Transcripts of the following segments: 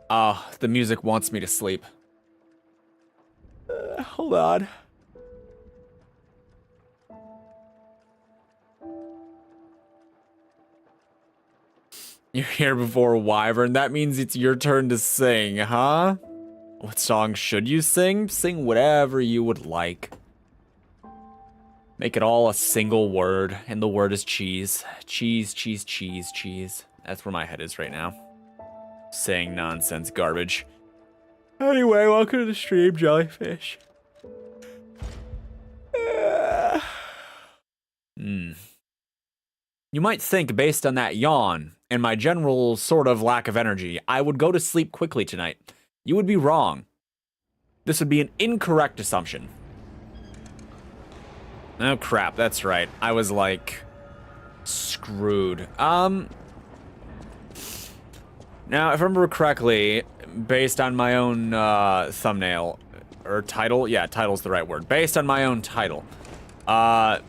Oh, the music wants me to sleep. Hold on. You're here before Wyvern. That means it's your turn to sing, huh? What song should you sing? Sing whatever you would like. Make it all a single word, and the word is cheese. Cheese, cheese, cheese, cheese. That's where my head is right now. Saying nonsense garbage. Anyway, welcome to the stream, Jellyfish. You might think, based on that yawn and my general sort of lack of energy, I would go to sleep quickly tonight. You would be wrong. This would be an incorrect assumption. Oh crap, that's right. I was like screwed. Now, if I remember correctly, based on my own thumbnail or title, yeah, title's the right word. Based on my own title, I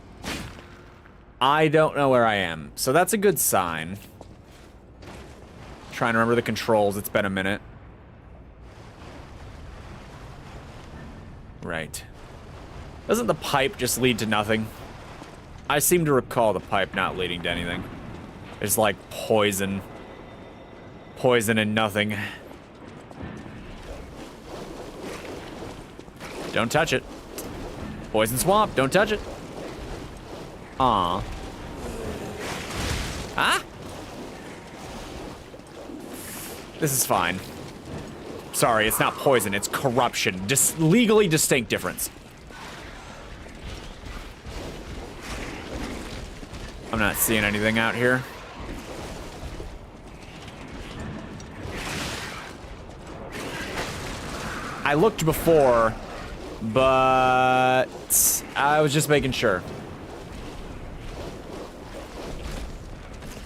don't know where I am, so that's a good sign. Trying to remember the controls, it's been a minute. Right. Doesn't the pipe just lead to nothing? I seem to recall the pipe not leading to anything. It's like poison. Poison and nothing. Don't touch it. Poison swamp, don't touch it. Aw. Ah? This is fine. Sorry, it's not poison, it's corruption. Legally distinct difference. I'm not seeing anything out here. I looked before, but I was just making sure.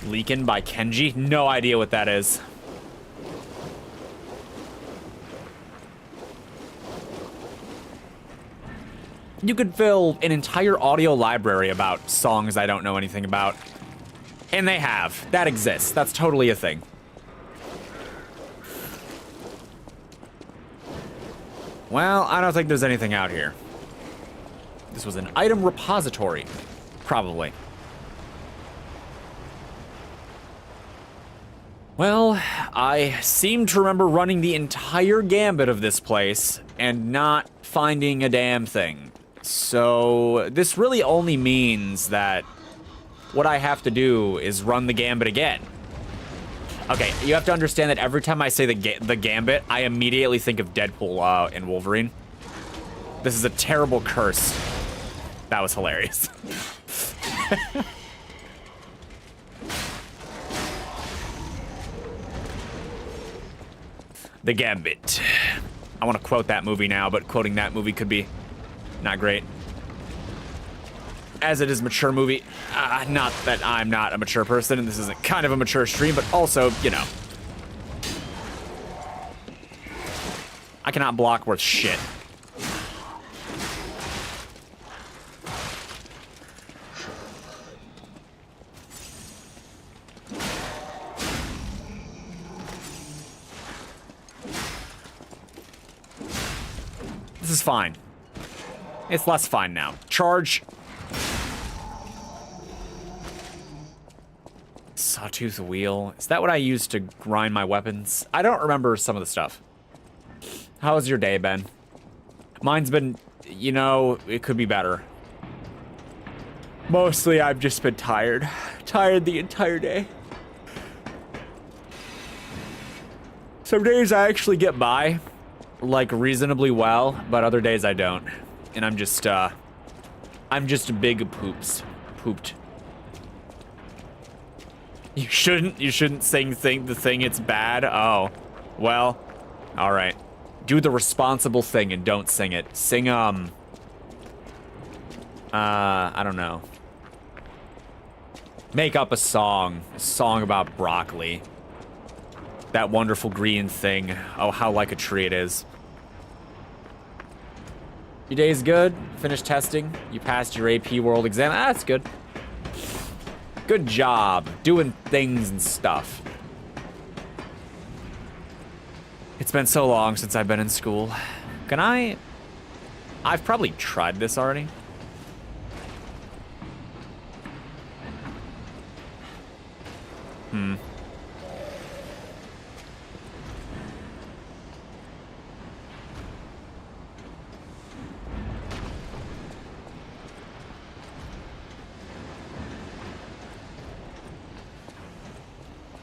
Leakin' by Kenji? No idea what that is. You could fill an entire audio library about songs I don't know anything about. And they have. That exists. That's totally a thing. Well, I don't think there's anything out here. This was an item repository. Probably. Well, I seem to remember running the entire gambit of this place and not finding a damn thing. So this really only means that what I have to do is run the gambit again. Okay, you have to understand that every time I say the gambit, I immediately think of Deadpool and Wolverine. This is a terrible curse. That was hilarious. The Gambit. I want to quote that movie now, but quoting that movie could be not great. As it is a mature movie. Not that I'm not a mature person, and this isn't kind of a mature stream, but also, you know. I cannot block worth shit. This is fine. It's less fine now. Charge. Sawtooth wheel. Is that what I use to grind my weapons? I don't remember some of the stuff. How has your day been? Mine's been, you know, it could be better. Mostly I've just been tired. Tired the entire day. Some days I actually get by, like, reasonably well, but other days I don't. And I'm just big pooped. You shouldn't sing the thing, it's bad. Oh, well, all right. Do the responsible thing and don't sing it. Sing, I don't know. Make up a song about broccoli. That wonderful green thing. Oh, how like a tree it is. Your day's good. Finished testing. You passed your AP World exam. That's good. Good job doing things and stuff. It's been so long since I've been in school. Can I... I've probably tried this already.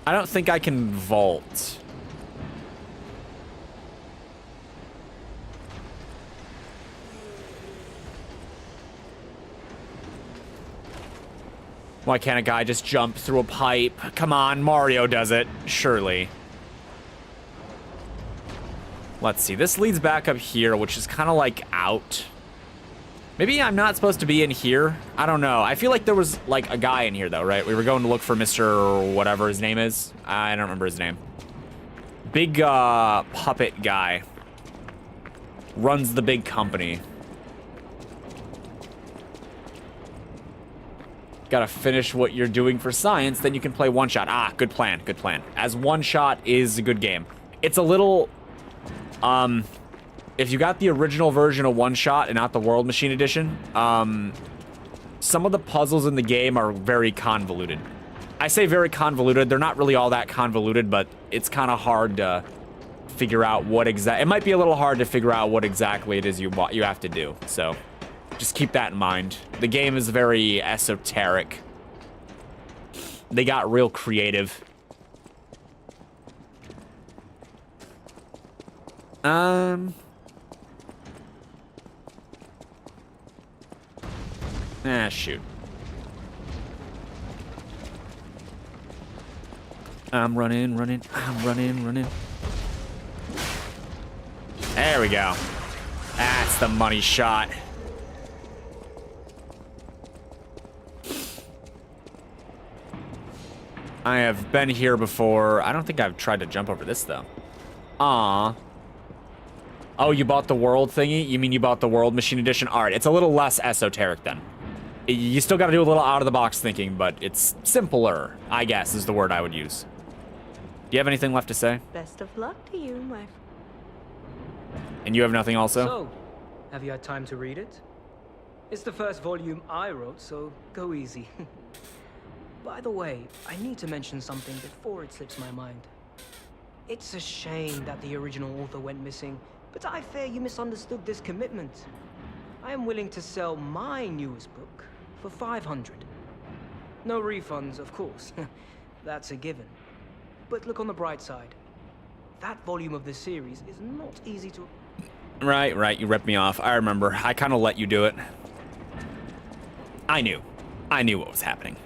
I don't think I can vault. Why can't a guy just jump through a pipe? Come on, Mario does it. Surely. Let's see. This leads back up here, which is kind of like out. Maybe I'm not supposed to be in here. I don't know. I feel like there was like a guy in here though, right? We were going to look for Mr. whatever his name is. I don't remember his name. Big puppet guy. Runs the big company. Gotta finish what you're doing for science, then you can play One Shot. Ah, good plan, good plan. As One Shot is a good game. It's a little, if you got the original version of One Shot and not the World Machine Edition, some of the puzzles in the game are very convoluted. I say very convoluted, they're not really all that convoluted, but it's kind of hard to figure out what it might be a little hard to figure out what exactly it is you have to do, so. Just keep that in mind. The game is very esoteric. They got real creative. Ah, shoot. I'm running. There we go. That's the money shot. I have been here before. I don't think I've tried to jump over this, though. Aw. Oh, you bought the world thingy? You mean you bought the World Machine Edition? All right, it's a little less esoteric, then. You still got to do a little out-of-the-box thinking, but it's simpler, I guess, is the word I would use. Do you have anything left to say? Best of luck to you, my... And you have nothing also? So, have you had time to read it? It's the first volume I wrote, so go easy. By the way, I need to mention something before it slips my mind. It's a shame that the original author went missing, but I fear you misunderstood this commitment. I am willing to sell my newest book for 500. No refunds, of course. That's a given. But look on the bright side. That volume of the series is not easy to... Right, you ripped me off. I remember. I kind of let you do it. I knew what was happening.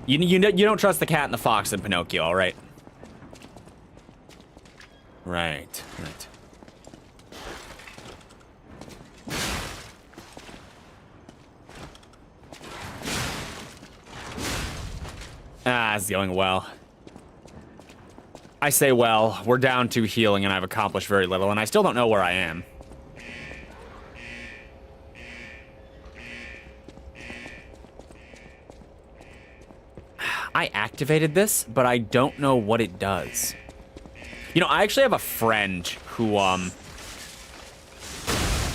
You don't trust the cat and the fox in Pinocchio, all right? Right. Ah, it's going well. I say well, we're down to healing and I've accomplished very little and I still don't know where I am. I activated this, but I don't know what it does. You know, I actually have a friend who,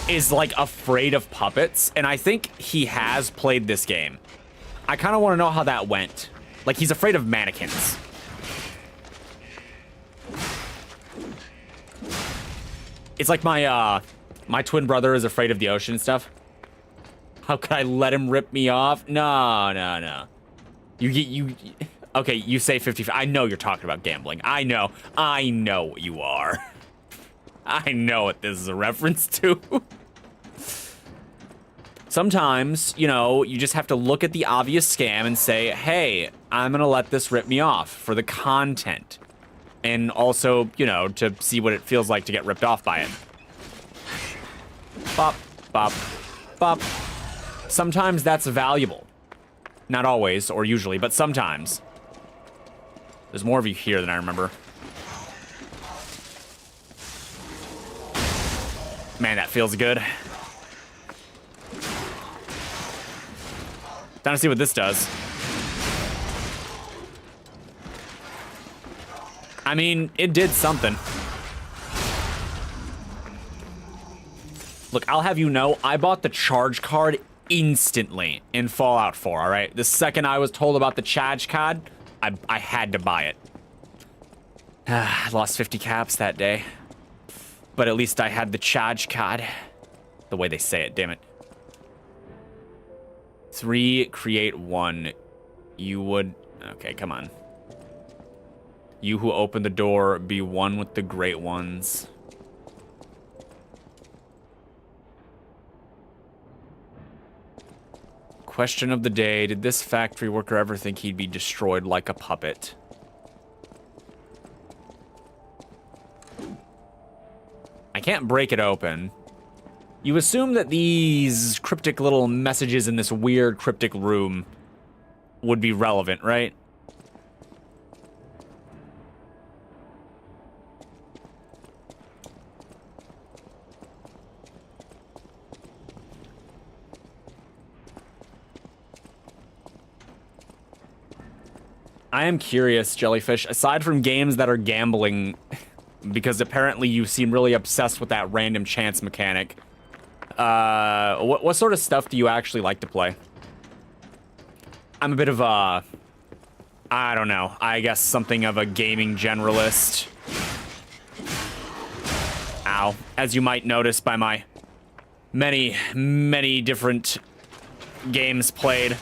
is, like, afraid of puppets, and I think he has played this game. I kind of want to know how that went. Like, he's afraid of mannequins. It's like my twin brother is afraid of the ocean and stuff. How could I let him rip me off? No. Okay, you say 50. I know you're talking about gambling. I know what you are. I know what this is a reference to. Sometimes, you know, you just have to look at the obvious scam and say, hey, I'm gonna let this rip me off for the content. And also, you know, to see what it feels like to get ripped off by it. Bop, bop, bop. Sometimes that's valuable. Not always, or usually, but sometimes. There's more of you here than I remember. Man, that feels good. Time to see what this does. I mean, it did something. Look, I'll have you know, I bought the charge card instantly in Fallout 4, all right? The second I was told about the charge card, I had to buy it. I lost 50 caps that day. But at least I had the charge card. The way they say it, damn it. 3, create 1. You would... Okay, come on. You who opened the door, be one with the great ones. Question of the day, did this factory worker ever think he'd be destroyed like a puppet? I can't break it open. You assume that these cryptic little messages in this weird cryptic room would be relevant, right? I am curious, Jellyfish, aside from games that are gambling, because apparently you seem really obsessed with that random chance mechanic, what sort of stuff do you actually like to play? I'm a bit of a, I don't know, I guess something of a gaming generalist. Ow. As you might notice by my many different games played.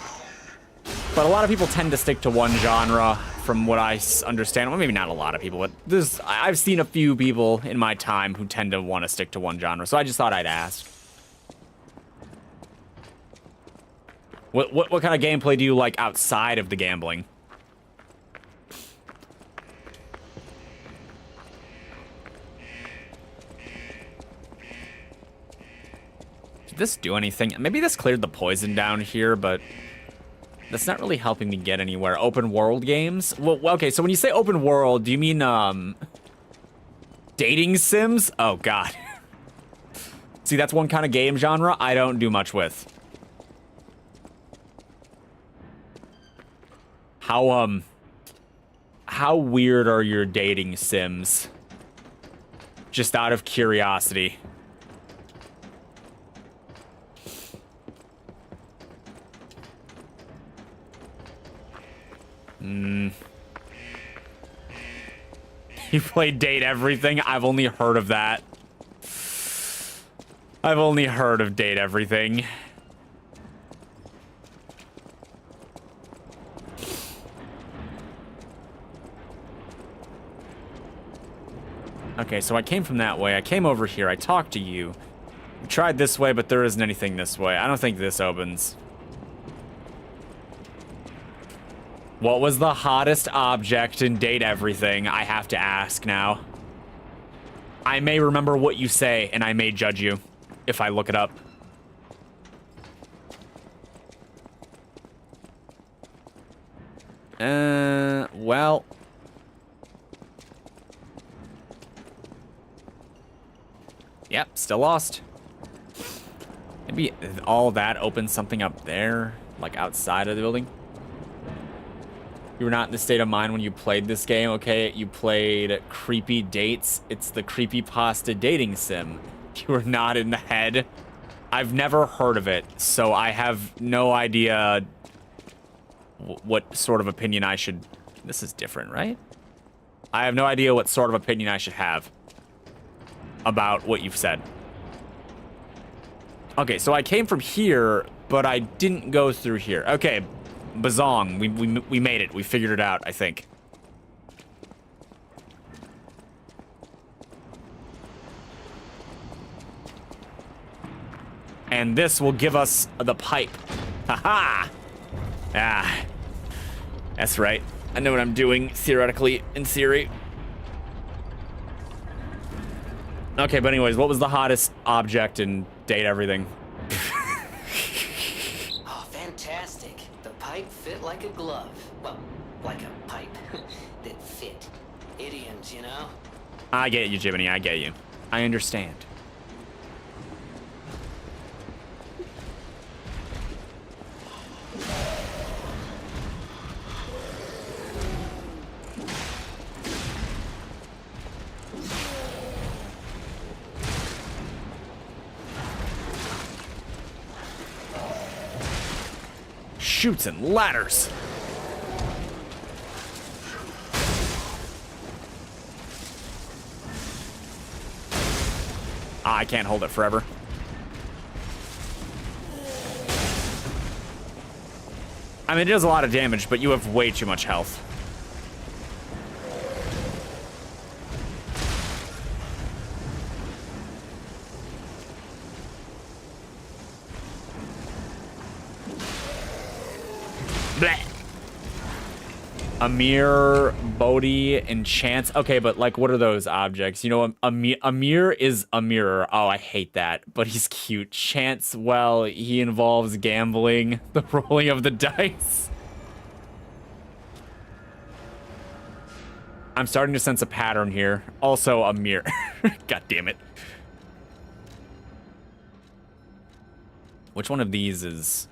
But a lot of people tend to stick to one genre, from what I understand. Well, maybe not a lot of people, but I've seen a few people in my time who tend to want to stick to one genre, so I just thought I'd ask. What kind of gameplay do you like outside of the gambling? Did this do anything? Maybe this cleared the poison down here, but that's not really helping me get anywhere. Open world games? Well, okay, so when you say open world, do you mean, dating sims? Oh, God. See, that's one kind of game genre I don't do much with. How weird are your dating sims? Just out of curiosity. You play Date Everything? I've only heard of that. I've only heard of Date Everything. Okay, so I came from that way. I came over here. I talked to you. We tried this way, but there isn't anything this way. I don't think this opens. What was the hottest object in Date Everything? I have to ask now. I may remember what you say, and I may judge you if I look it up. Well. Yep, still lost. Maybe all that opens something up there, like outside of the building. You were not in the state of mind when you played this game, okay? You played Creepy Dates. It's the creepypasta dating sim. You were not in the head. I've never heard of it, so I have no idea what sort of opinion I should... This is different, right? I have no idea what sort of opinion I should have about what you've said. Okay, so I came from here, but I didn't go through here. Okay, Bazong, we made it. We figured it out, I think. And this will give us the pipe. Haha! Ah, that's right. I know what I'm doing, theoretically, in theory. Okay, but anyways, what was the hottest object in Date Everything? Oh, fantastic. The pipe fit like a glove. Well, like a pipe that fit. Idioms, you know? I get you, Jiminy, I get you. I understand. Chutes and ladders. Ah, I can't hold it forever. I mean, it does a lot of damage, but you have way too much health. Blech. Amir, Bodhi, enchants. Okay, but like, what are those objects? You know, Amir is a mirror. Oh, I hate that. But he's cute. Chance, well, he involves gambling, the rolling of the dice. I'm starting to sense a pattern here. Also, a mirror. God damn it. Which one of these is...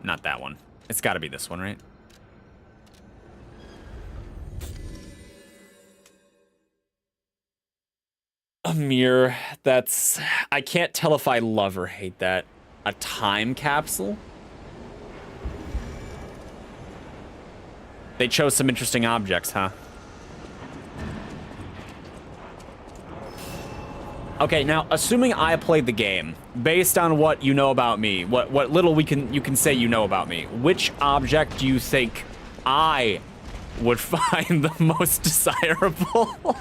Not that one. It's got to be this one, right? A mirror. That's... I can't tell if I love or hate that. A time capsule? They chose some interesting objects, huh? Okay, now, assuming I played the game, based on what you know about me, what little you can say you know about me, which object do you think I would find the most desirable?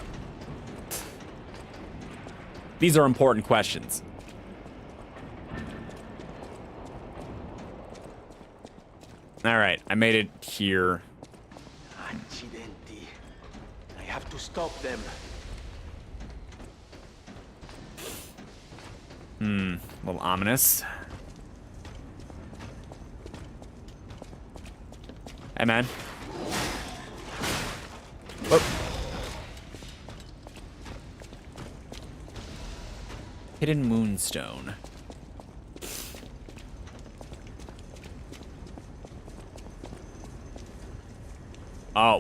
These are important questions. All right, I made it here. Accidenti. I have to stop them. A little ominous. Hey, man. Whoop. Hidden moonstone.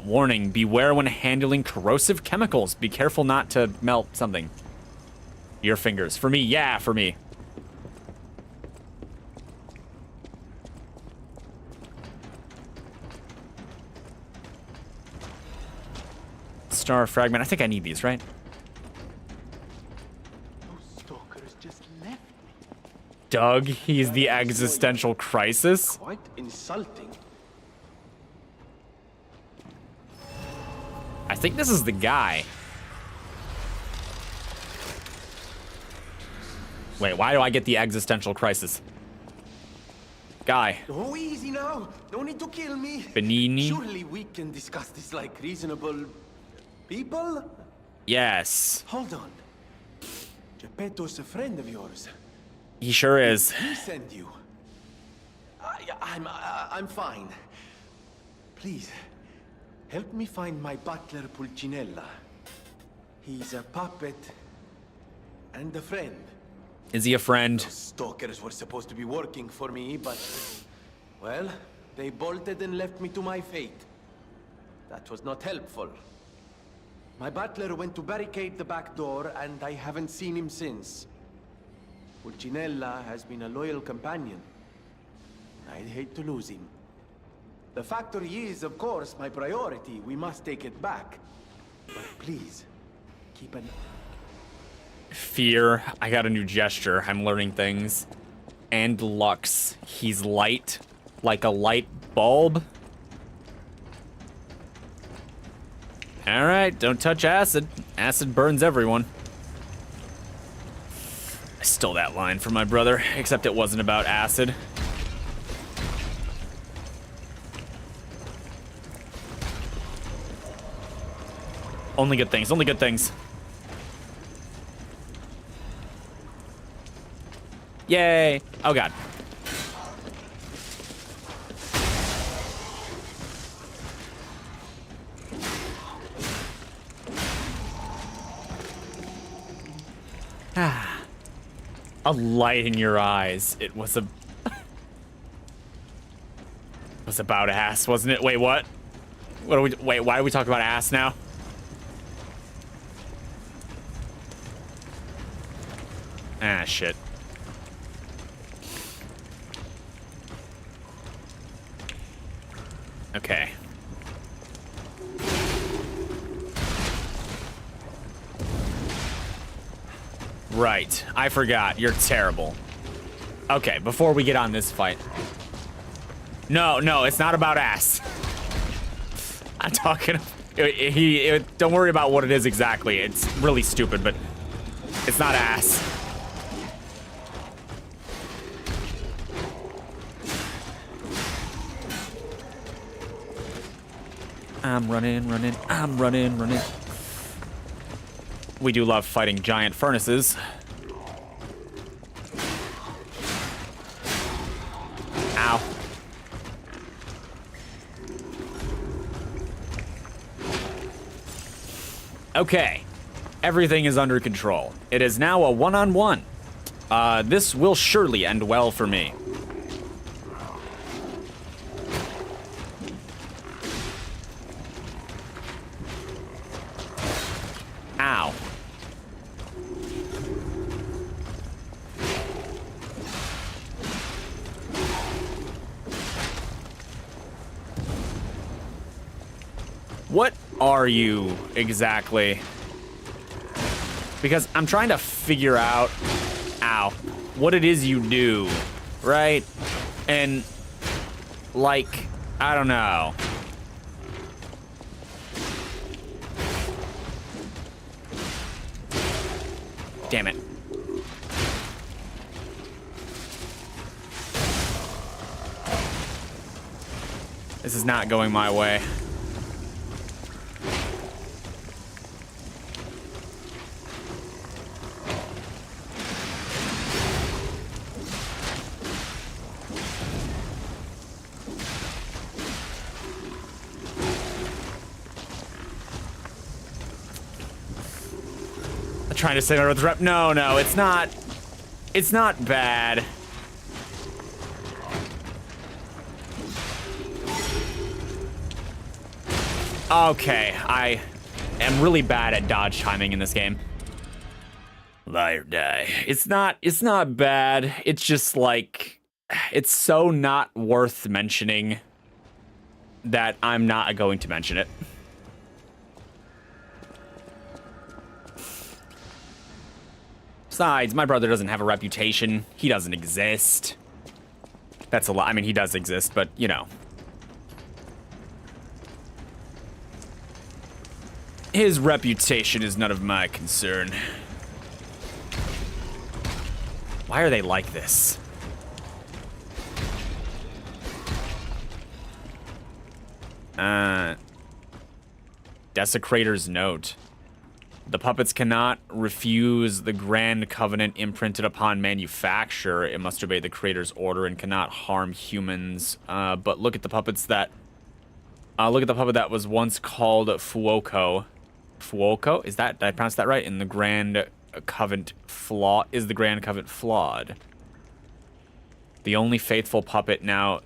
Warning. Beware when handling corrosive chemicals. Be careful not to melt something. Your fingers. For me, yeah, for me. Star fragment. I think I need these, right? Those stalkers just left me. Doug, he's the existential crisis. Quite insulting. I think this is the guy. Wait, why do I get the existential crisis? Guy. Oh, easy now. No need to kill me. Benini? Surely we can discuss this like reasonable people? Yes. Hold on. Geppetto's a friend of yours. He sure is. He sent you. I'm fine. Please, help me find my butler Pulcinella. He's a puppet and a friend. Is he a friend? Those stalkers were supposed to be working for me, but... Well, they bolted and left me to my fate. That was not helpful. My butler went to barricade the back door, and I haven't seen him since. Pulcinella has been a loyal companion. I'd hate to lose him. The factory is, of course, my priority. We must take it back. But please, keep an... Fear. I got a new gesture. I'm learning things. And Lux. He's light. Like a light bulb. Alright, don't touch acid. Acid burns everyone. I stole that line from my brother, except it wasn't about acid. Only good things, only good things. Yay! Oh god. A light in your eyes. It was a... was about ass, wasn't it? Wait, what? What are we... Wait, why are we talking about ass now? Ah, shit. Okay. Right. I forgot. You're terrible. Okay, before we get on this fight. No, it's not about ass. I'm talking... don't worry about what it is exactly. It's really stupid, but it's not ass. I'm running. I'm running. We do love fighting giant furnaces. Ow. Okay. Everything is under control. It is now a one-on-one. This will surely end well for me. Ow. What are you exactly? Because I'm trying to figure out, ow, what it is you do, right? And, like, I don't know. Damn it. This is not going my way. Trying to say my rep. No, it's not. It's not bad. Okay, I am really bad at dodge timing in this game. Liar die. It's not bad. It's just like, it's so not worth mentioning that I'm not going to mention it. Besides, my brother doesn't have a reputation. He doesn't exist. That's a lot. I mean, he does exist, but, you know. His reputation is none of my concern. Why are they like this? Desecrator's note. The puppets cannot refuse the grand covenant imprinted upon manufacture. It must obey the creator's order and cannot harm humans. But look at the puppets that... look at the puppet that was once called Fuoko. Fuoko? Is that... Did I pronounce that right? In the grand covenant flaw... Is the grand covenant flawed? The only faithful puppet now...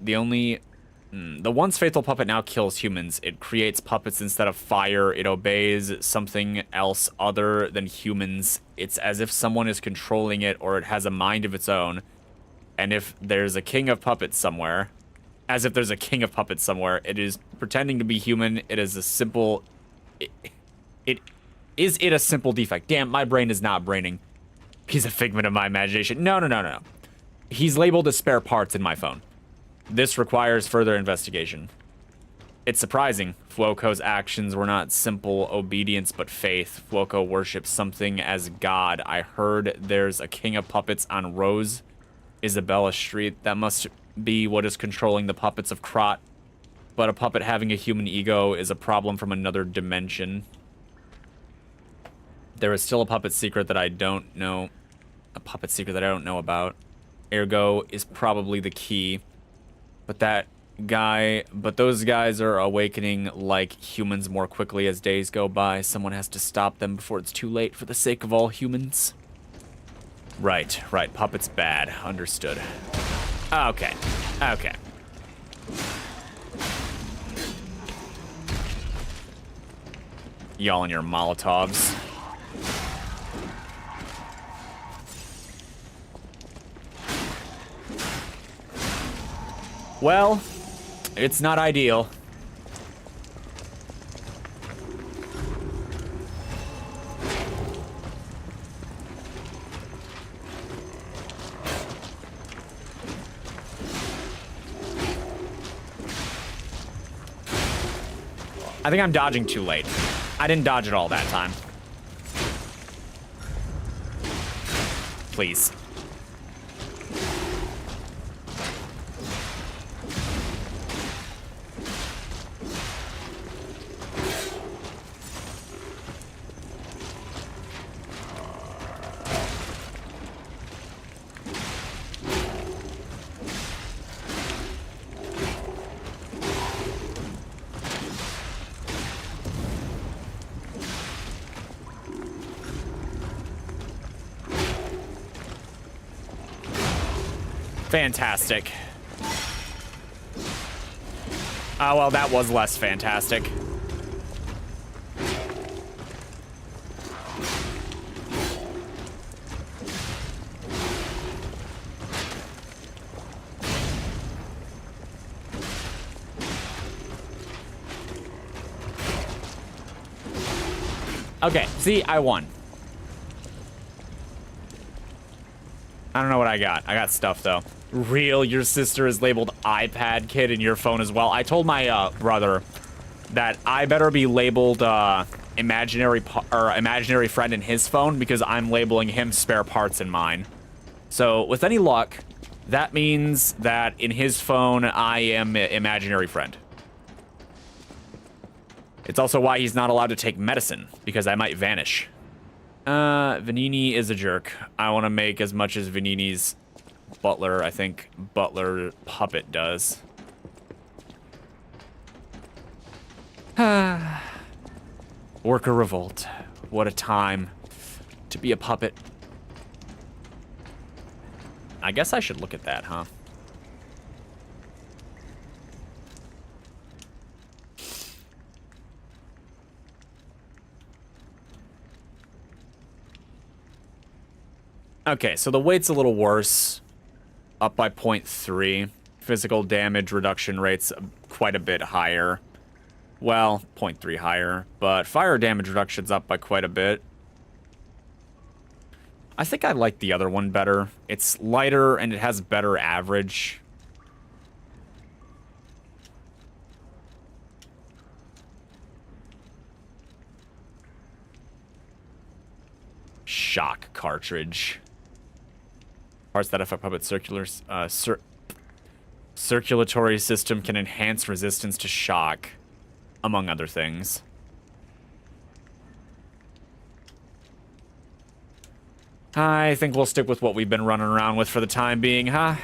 The once faithful puppet now kills humans. It creates puppets instead of fire. It obeys something else other than humans. It's as if someone is controlling it or it has a mind of its own. And if there's a king of puppets somewhere, as if there's a king of puppets somewhere, it is pretending to be human. It is a simple... Is it a simple defect? Damn, my brain is not braining. He's a figment of my imagination. No. He's labeled as spare parts in my phone. This requires further investigation. It's surprising. Fuoco's actions were not simple obedience, but faith. Fuoco worships something as God. I heard there's a king of puppets on Rose Isabella Street. That must be what is controlling the puppets of Krot. But a puppet having a human ego is a problem from another dimension. There is still a puppet secret that I don't know. A puppet secret that I don't know about. Ergo is probably the key. But those guys are awakening like humans more quickly as days go by. Someone has to stop them before it's too late for the sake of all humans. Right. Puppets bad. Understood. Okay. Y'all and your Molotovs. Well, it's not ideal. I think I'm dodging too late. I didn't dodge at all that time. Please. Fantastic. Oh, well, that was less fantastic. Okay, see, I won. I don't know what I got. I got stuff, though. Real, your sister is labeled iPad kid in your phone as well. I told my brother that I better be labeled imaginary friend in his phone because I'm labeling him spare parts in mine. So with any luck, that means that in his phone, I am imaginary friend. It's also why he's not allowed to take medicine, because I might vanish. Vanini is a jerk. I want to make as much as Vanini's butler, I think, butler puppet does. Worker revolt. What a time to be a puppet. I guess I should look at that, huh? Okay, so the weight's a little worse. Up by 0.3. Physical damage reduction rate's quite a bit higher. Well, 0.3 higher, but fire damage reduction's up by quite a bit. I think I like the other one better. It's lighter and it has better average. Shock cartridge. Parts that affect puppet circulatory system can enhance resistance to shock, among other things. I think we'll stick with what we've been running around with for the time being, huh?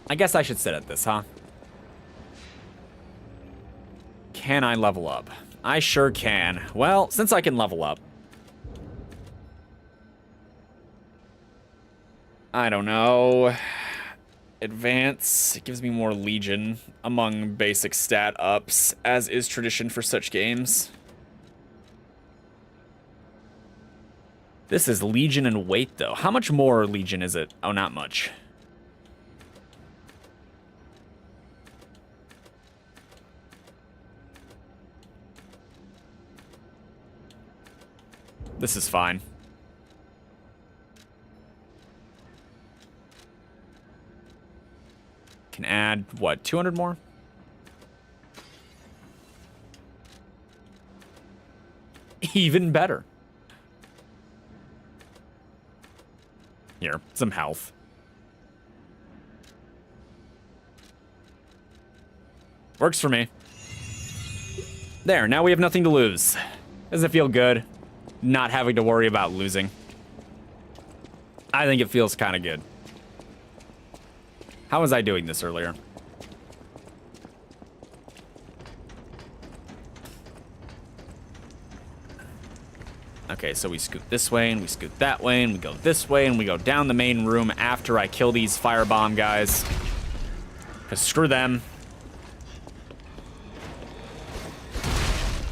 I guess I should sit at this, huh? Can I level up? I sure can. Well, since I can level up. I don't know. Advance. It gives me more Legion among basic stat ups, as is tradition for such games. This is Legion and weight, though. How much more Legion is it? Oh, not much. This is fine. Can add, what, 200 more? Even better. Here, some health. Works for me. There, now we have nothing to lose. Does it feel good? Not having to worry about losing. I think it feels kind of good. How was I doing this earlier? Okay, so we scoot this way, and we scoot that way, and we go this way, and we go down the main room after I kill these firebomb guys. Because screw them.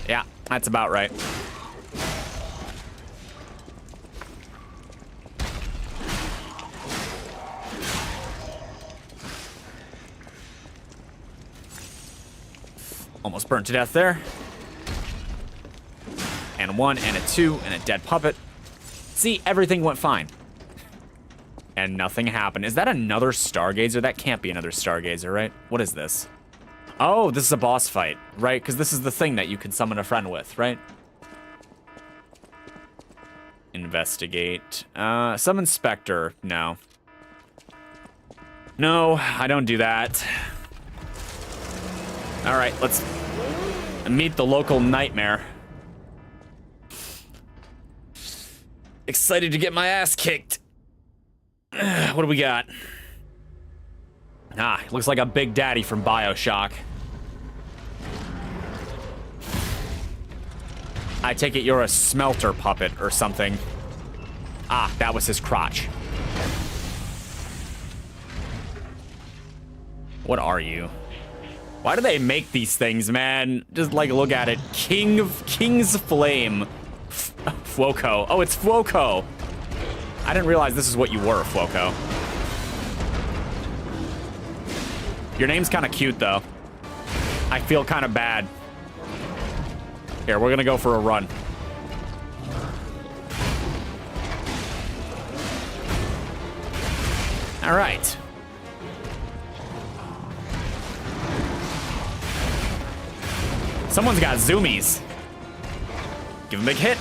Yeah, that's about right. Almost burnt to death there. And and a 1 and a 2 and a dead puppet. See, everything went fine. And nothing happened. Is that another Stargazer? That can't be another Stargazer, right? What is this? Oh, this is a boss fight, right? Because this is the thing that you can summon a friend with, right? Investigate. Summon Spectre. No. No, I don't do that. All right, let's meet the local nightmare. Excited to get my ass kicked. What do we got? Ah, looks like a Big Daddy from BioShock. I take it you're a smelter puppet or something. Ah, that was his crotch. What are you? Why do they make these things, man? Just like look at it. King's Flame. Fuoco. Oh, it's Fuoco. I didn't realize this is what you were, Fuoco. Your name's kind of cute, though. I feel kind of bad. Here, we're gonna go for a run. All right. Someone's got zoomies. Give him a big hit.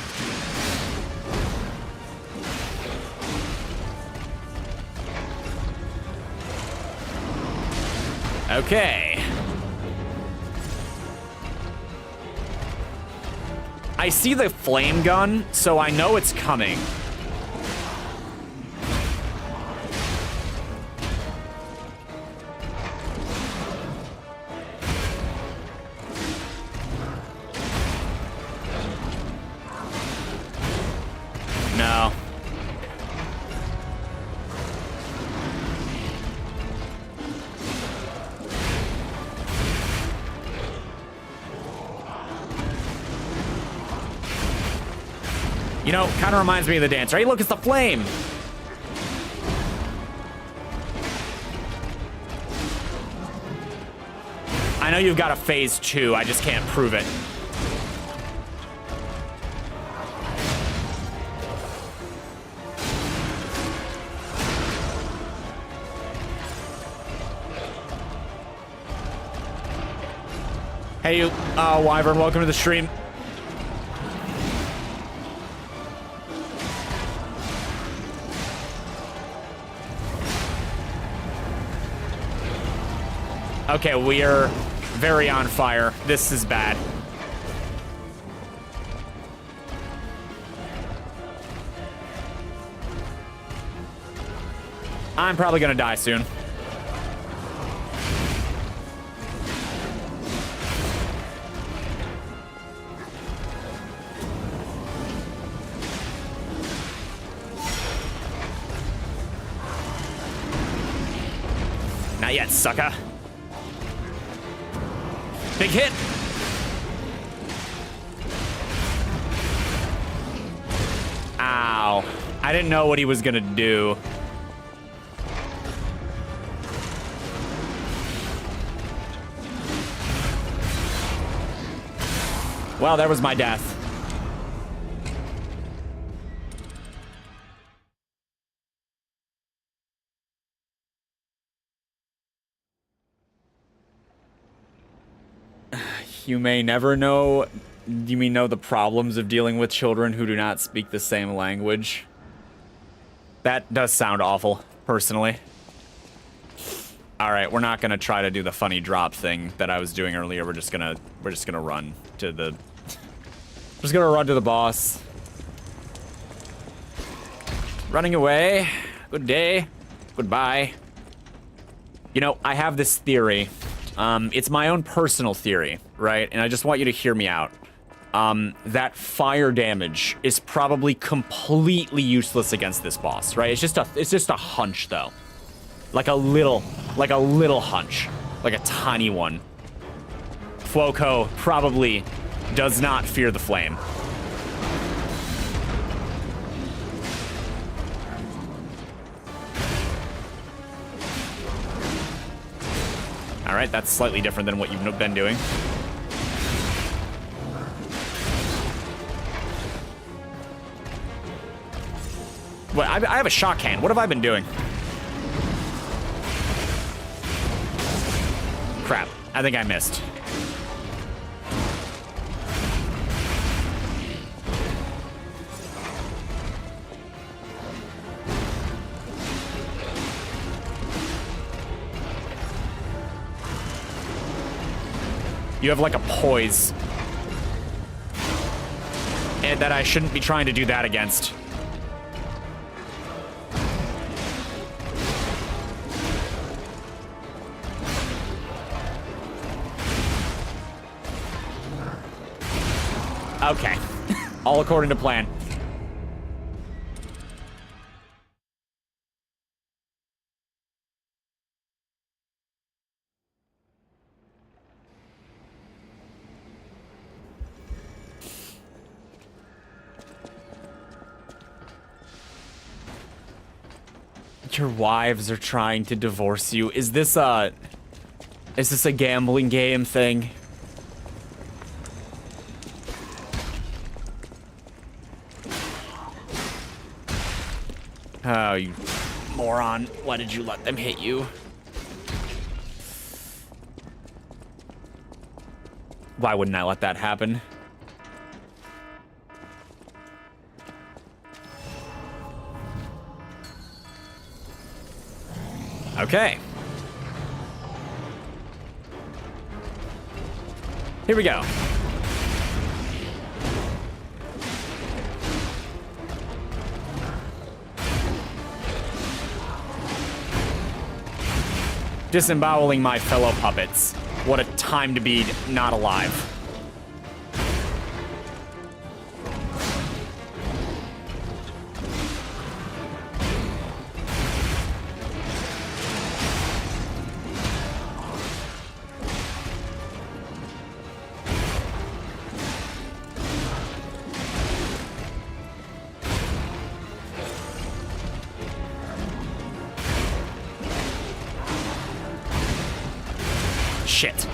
Okay. I see the flame gun, so I know it's coming. No. You know, kind of reminds me of the dance, right? Look, it's the flame. I know you've got a phase 2, I just can't prove it. Hey, you, Wyvern, welcome to the stream. Okay, we are very on fire. This is bad. I'm probably gonna die soon. Not yet, sucker. Big hit. Ow. I didn't know what he was gonna do. Well, that was my death. You may never know. You may know the problems of dealing with children who do not speak the same language. That does sound awful, personally. All right, we're not gonna try to do the funny drop thing that I was doing earlier. We're just gonna run to the. Just gonna run to the boss. Running away. Good day. Goodbye. You know, I have this theory. It's my own personal theory, right? And I just want you to hear me out. That fire damage is probably completely useless against this boss, right? It's just a hunch, though. Like a little hunch. Like a tiny one. Fuoco probably does not fear the flame. All right, that's slightly different than what you've been doing. What? I have a shock hand. What have I been doing? Crap. I think I missed. You have like a poise. And that I shouldn't be trying to do that against. Okay. All according to plan. Your wives are trying to divorce you. Is this a gambling game thing? Oh, you moron. Why did you let them hit you? Why wouldn't I let that happen? Okay. Here we go. Disemboweling my fellow puppets. What a time to be not alive. Shit.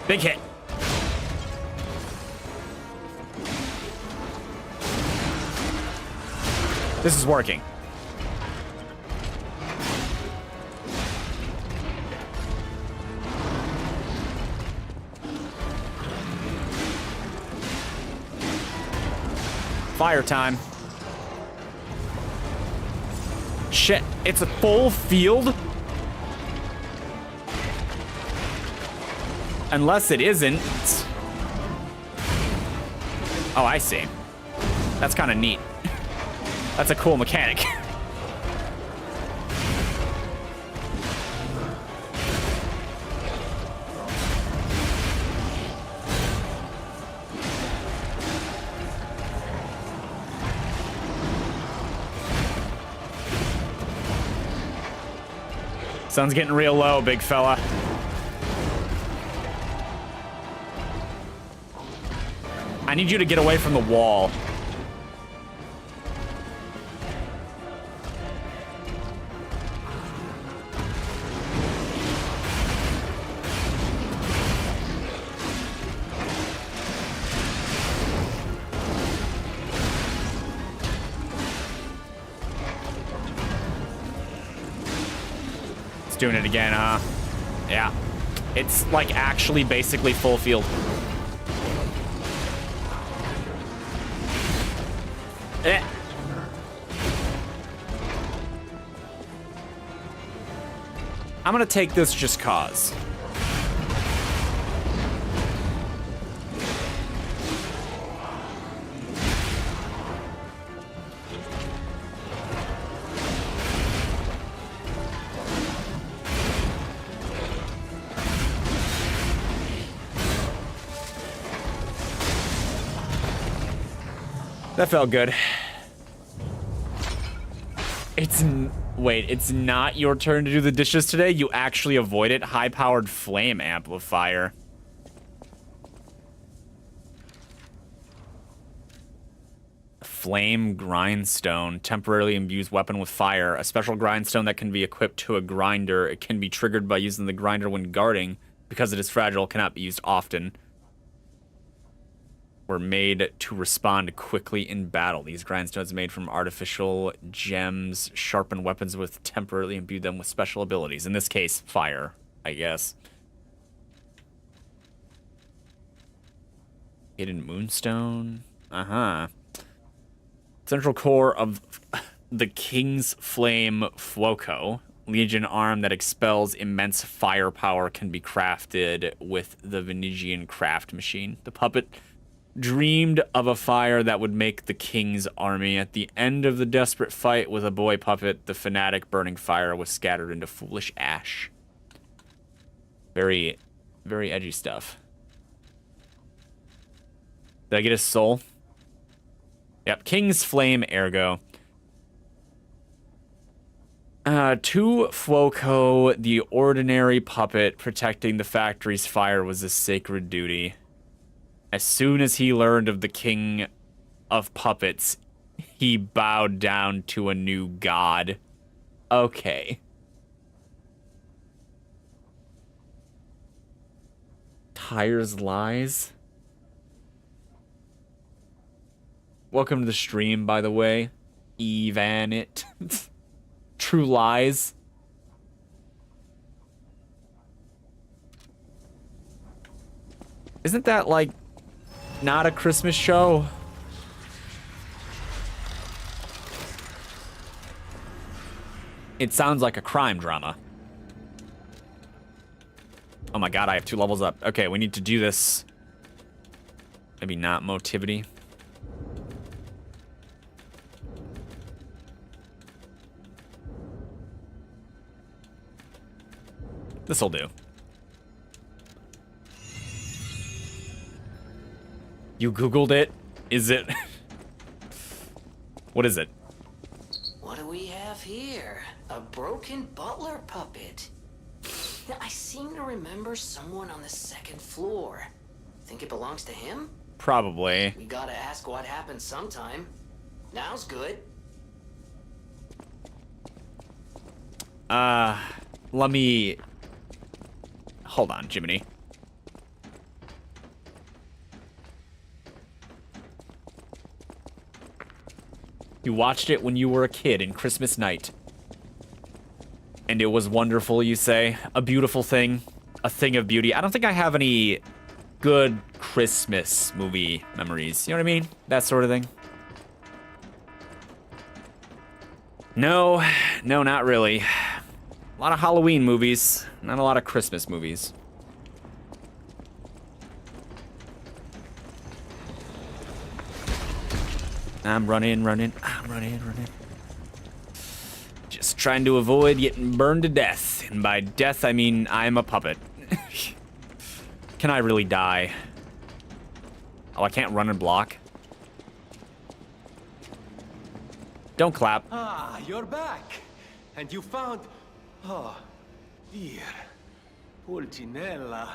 Big hit. This is working. Fire time. Shit, it's a full field? Unless it isn't. Oh, I see. That's kind of neat. That's a cool mechanic. Sun's getting real low, big fella. I need you to get away from the wall. Doing it again, huh? Yeah. It's like actually basically full field. Eh. I'm gonna take this just cause. That felt good. Wait, it's not your turn to do the dishes today? You actually avoid it? High-powered flame amplifier. Flame grindstone. Temporarily imbues weapon with fire. A special grindstone that can be equipped to a grinder. It can be triggered by using the grinder when guarding. because it is fragile, cannot be used often. Were made to respond quickly in battle. These grindstones made from artificial gems sharpen weapons with temporarily imbue them with special abilities. In this case, fire, I guess. Hidden moonstone. Central core of the King's Flame Fuoco. Legion arm that expels immense firepower can be crafted with the Venetian craft machine. The puppet dreamed of a fire that would make the king's army. At the end of the desperate fight with a boy puppet, the fanatic burning fire was scattered into foolish ash. Very, very edgy stuff. Did I get his soul? Yep, King's Flame, ergo. To Fuoco, the ordinary puppet protecting the factory's fire was a sacred duty. As soon as he learned of the king of puppets, he bowed down to a new god. Okay. Tires lies? Welcome to the stream, by the way. Evan it. True lies. Isn't that like not a Christmas show? It sounds like a crime drama. Oh my god, I have 2 levels up. Okay, we need to do this. Maybe not motivity. This'll do. You Googled it? Is it? What is it? What do we have here? A broken butler puppet. I seem to remember someone on the 2nd floor. Think it belongs to him? Probably. We gotta ask what happened sometime. Now's good. Let me... Hold on, Jiminy. You watched it when you were a kid in Christmas night. And it was wonderful, you say? A beautiful thing? A thing of beauty? I don't think I have any good Christmas movie memories. You know what I mean? That sort of thing. No, not really. A lot of Halloween movies, not a lot of Christmas movies. I'm running. Just trying to avoid getting burned to death. And by death, I mean I'm a puppet. Can I really die? Oh, I can't run and block? Don't clap. Ah, you're back. And you found... Oh, dear. Pulcinella.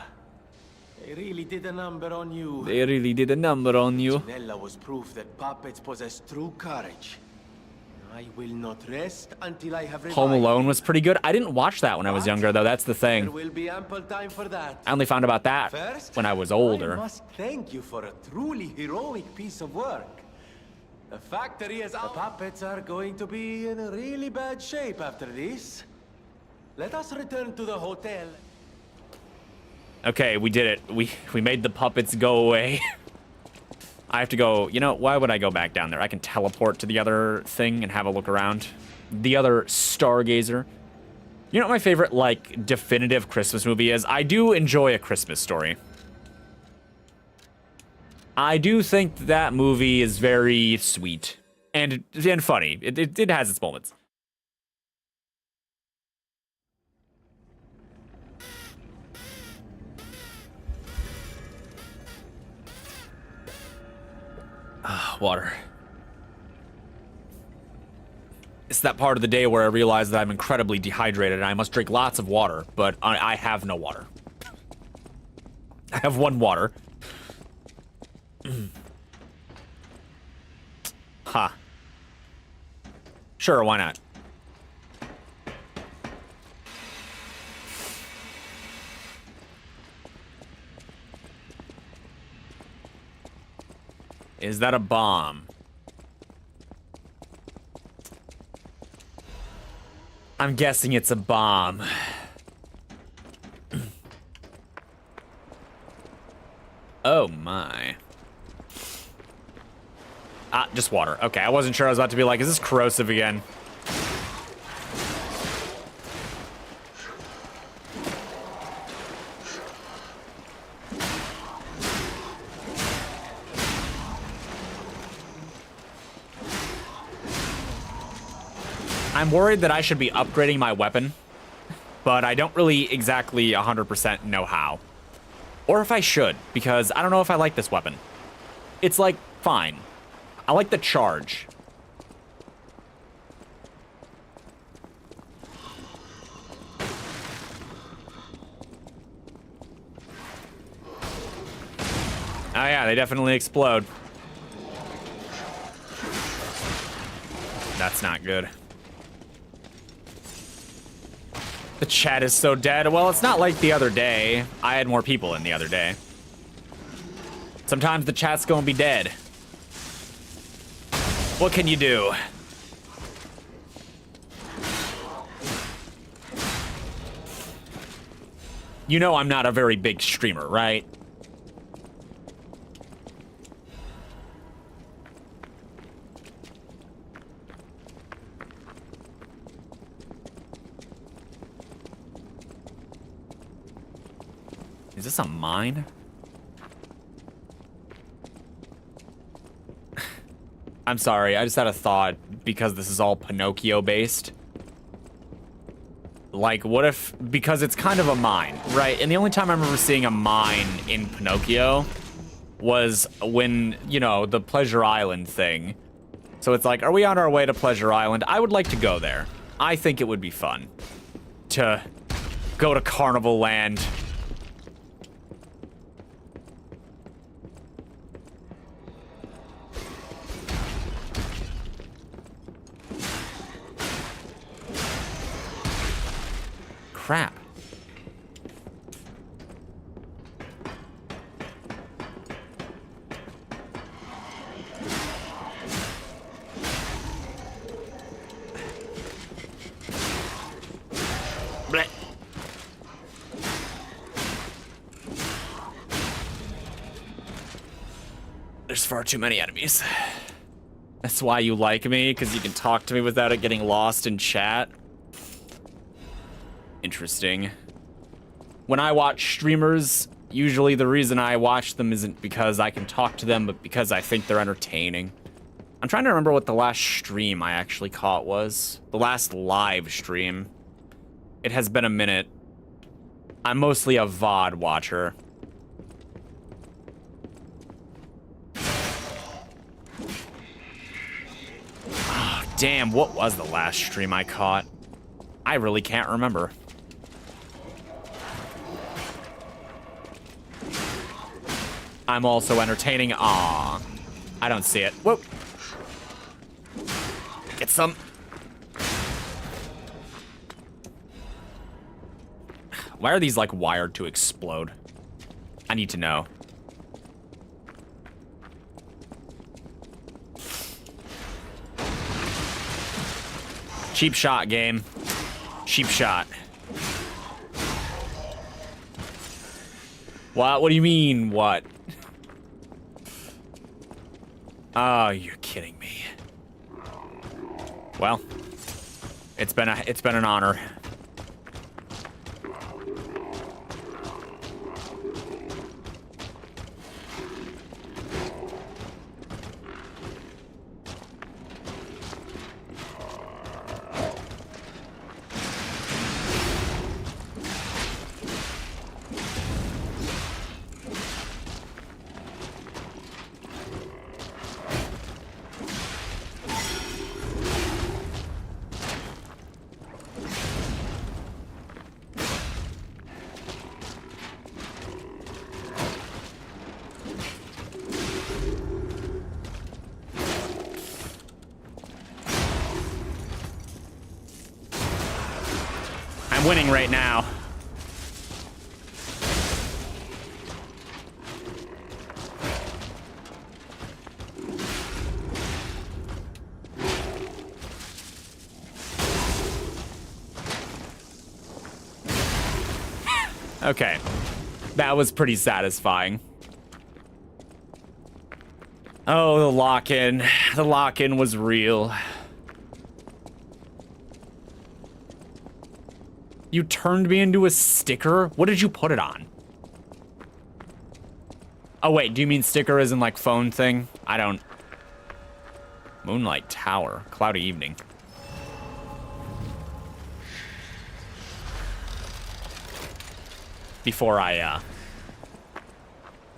They really did a number on you. Pulcinella was proof that puppets possess true courage. I will not rest until I have revived. Home Alone was pretty good. I didn't watch that when I was younger, though. That's the There thing. will be ample time for that. I only found about that First, when I was I older. must thank you for a truly heroic piece of work. The factory is out. The puppets are going to be in a really bad shape after this. Let us return to the hotel. Okay, we did it. We made the puppets go away. I have to go... You know, why would I go back down there? I can teleport to the other thing and have a look around. The other Stargazer. You know what my favorite, like, definitive Christmas movie is? I do enjoy A Christmas Story. I do think that movie is very sweet. And funny. It has its moments. Water. It's that part of the day where I realize that I'm incredibly dehydrated and I must drink lots of water, but I have no water. I have 1 water. Ha. Sure, why not? Is that a bomb? I'm guessing it's a bomb. Oh my. Ah, just water. Okay, I wasn't sure. I was about to be like, is this corrosive again? I'm worried that I should be upgrading my weapon, but I don't really exactly 100% know how. Or if I should, because I don't know if I like this weapon. It's like, fine. I like the charge. Oh yeah, they definitely explode. That's not good. The chat is so dead. Well, it's not like the other day. I had more people in the other day. Sometimes the chat's gonna be dead. What can you do? You know I'm not a very big streamer, right? Is this a mine? I'm sorry, I just had a thought because this is all Pinocchio based. Like, what if, because it's kind of a mine, right? And the only time I remember seeing a mine in Pinocchio was when, you know, the Pleasure Island thing. So it's like, are we on our way to Pleasure Island? I would like to go there. I think it would be fun to go to Carnival Land. Crap. Blech. There's far too many enemies. That's why you like me, because you can talk to me without it getting lost in chat. Interesting. When I watch streamers, usually the reason I watch them isn't because I can talk to them, but because I think they're entertaining. I'm trying to remember what the last stream I actually caught was. The last live stream. It has been a minute. I'm mostly a VOD watcher. Oh, damn, what was the last stream I caught? I really can't remember. I'm also entertaining. Aw. I don't see it. Whoa. Get some. Why are these, like, wired to explode? I need to know. Cheap shot, game. Cheap shot. What? What do you mean, what? Oh, you're kidding me. Well, it's been an honor. I'm winning right now. Okay. That was pretty satisfying. Oh, the lock-in. The lock-in was real. You turned me into a sticker? What did you put it on? Oh, wait, do you mean sticker as in, like, phone thing? I don't... Moonlight Tower. Cloudy evening. Before I,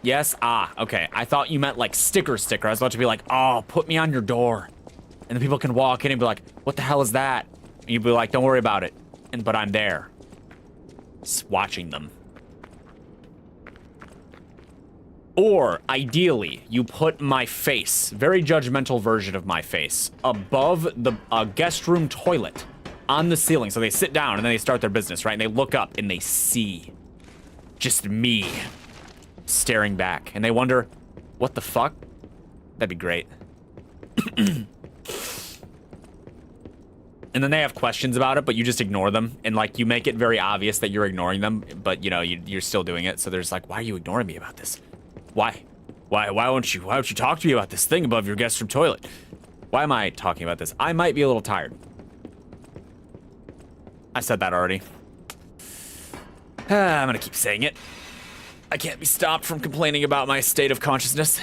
Yes? Ah, okay. I thought you meant, like, sticker. I was about to be like, oh, put me on your door. And the people can walk in and be like, what the hell is that? And you'd be like, don't worry about it. But I'm there. Just watching them. Or, ideally, you put my face, very judgmental version of my face, above the guest room toilet on the ceiling. So they sit down and then they start their business, right? And they look up and they see just me staring back. And they wonder, what the fuck? That'd be great. And then they have questions about it, but you just ignore them. And, like, you make it very obvious that you're ignoring them, but, you know, you're still doing it. So there's like, why are you ignoring me about this? Why? Why won't you talk to me about this thing above your guest room toilet? Why am I talking about this? I might be a little tired. I said that already. I'm gonna keep saying it. I can't be stopped from complaining about my state of consciousness.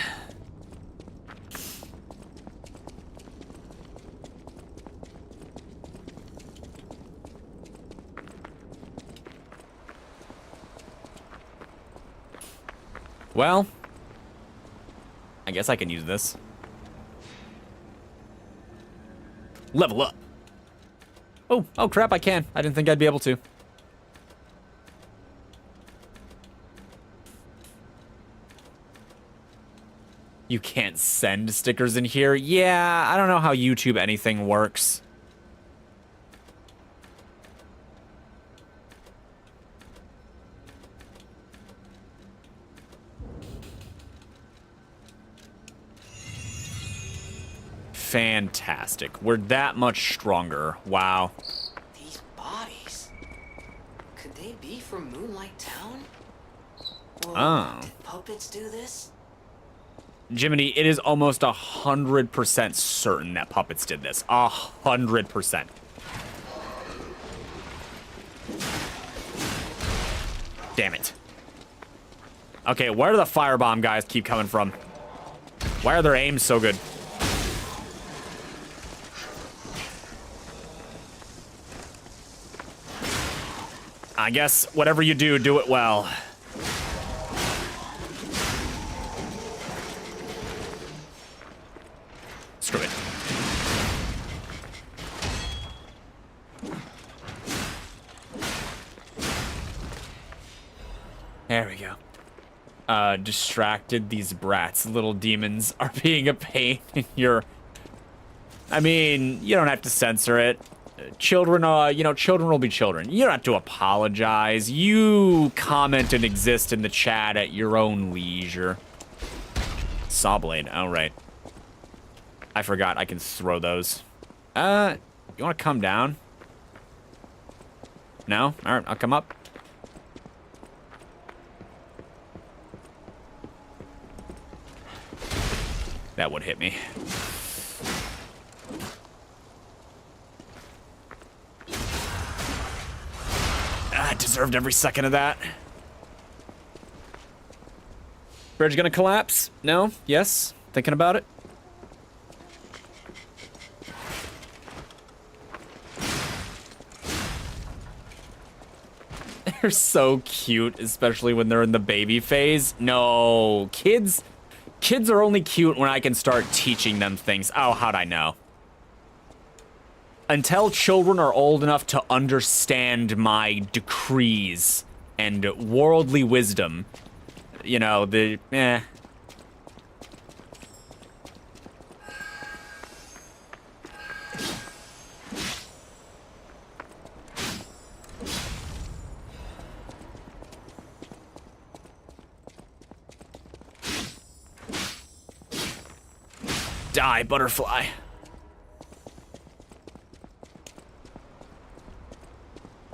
Well, I guess I can use this. Level up. Oh crap, I can. I didn't think I'd be able to. You can't send stickers in here? Yeah, I don't know how YouTube anything works. Fantastic. We're that much stronger. Wow. These bodies. Could they be from Moonlight Town? Or Oh. did puppets do this? Jiminy, it is almost 100% certain that puppets did this. 100%. Damn it. Okay, where do the firebomb guys keep coming from? Why are their aims so good? I guess whatever you do, do it well. Screw it. There we go. Distracted. These brats, little demons, are being a pain in your... I mean, you don't have to censor it. Children, you know, children will be children. You don't have to apologize. You comment and exist in the chat at your own leisure. Saw blade. Oh, right. I forgot I can throw those. You want to come down? No? All right, I'll come up. That would hit me. I deserved every second of that. Bridge gonna collapse? No? Yes? Thinking about it? They're so cute, especially when they're in the baby phase. No, kids are only cute when I can start teaching them things. Oh, how'd I know? Until children are old enough to understand my decrees and worldly wisdom, you know, Die, butterfly.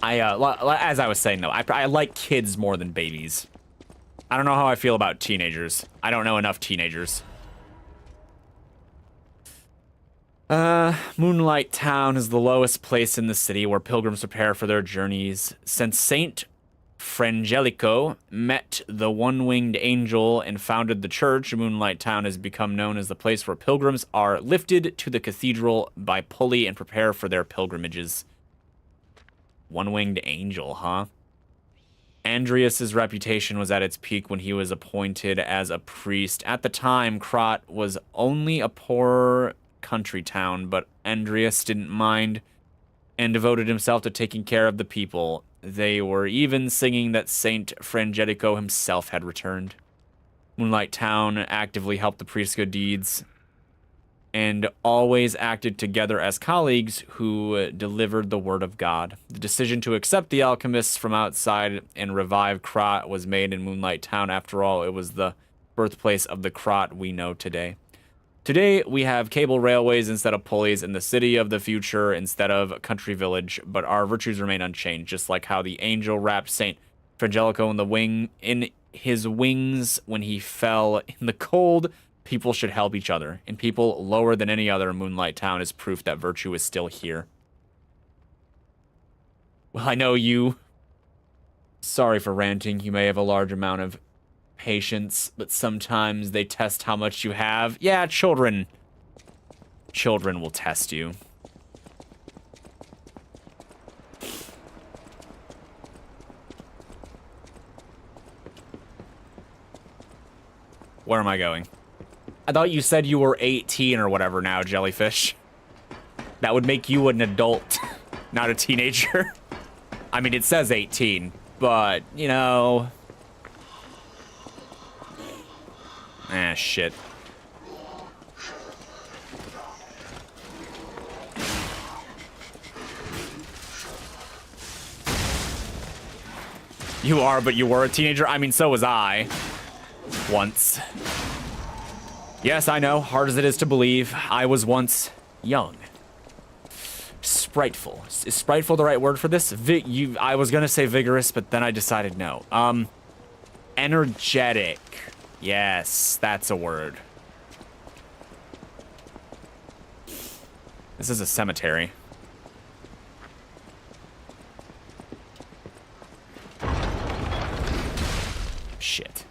As I was saying, though, I like kids more than babies. I don't know how I feel about teenagers. I don't know enough teenagers. Moonlight Town is the lowest place in the city where pilgrims prepare for their journeys. Since Saint Frangelico met the one-winged angel and founded the church, Moonlight Town has become known as the place where pilgrims are lifted to the cathedral by pulley and prepare for their pilgrimages. One-winged angel, huh? Andreas's reputation was at its peak when he was appointed as a priest. At the time, Krat was only a poor country town, but Andreas didn't mind and devoted himself to taking care of the people. They were even singing that Saint Frangelico himself had returned. Moonlight Town actively helped the priest's good deeds and always acted together as colleagues who delivered the word of God. The decision to accept the alchemists from outside and revive Krat was made in Moonlight Town. After all, it was the birthplace of the Krat we know today. Today, we have cable railways instead of pulleys in the city of the future instead of country village, but our virtues remain unchanged, just like how the angel wrapped Saint Frangelico in his wings when he fell in the cold. People should help each other, and people lower than any other in Moonlight Town is proof that virtue is still here. Well, I know you. Sorry for ranting. You may have a large amount of patience, but sometimes they test how much you have. Yeah, children. Children will test you. Where am I going? I thought you said you were 18 or whatever now, jellyfish. That would make you an adult, not a teenager. I mean, it says 18, but, you know... Ah, shit. You are, but you were a teenager? I mean, so was I. Once. Yes, I know, hard as it is to believe, I was once young. Spriteful. Is spriteful the right word for this? I was gonna say vigorous, but then I decided no. Energetic. Yes, that's a word. This is a cemetery. Shit.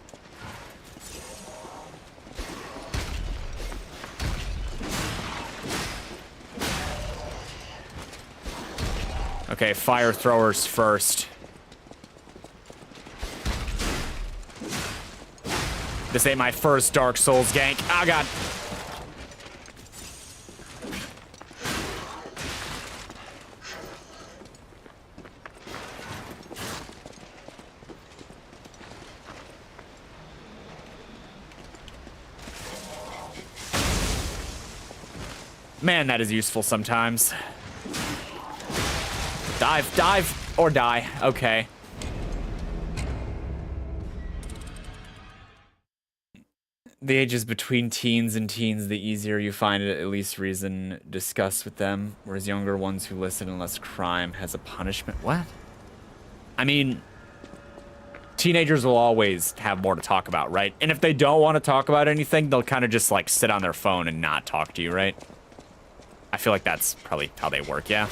Okay, fire throwers first. This ain't my first Dark Souls gank. Oh, God. Man, that is useful sometimes. Dive, dive, or die. Okay. The ages between teens and teens, the easier you find it, at least reason discuss with them, whereas younger ones who listen unless crime has a punishment. What? I mean, teenagers will always have more to talk about, right? And if they don't want to talk about anything, they'll kind of just like sit on their phone and not talk to you, right? I feel like that's probably how they work, yeah?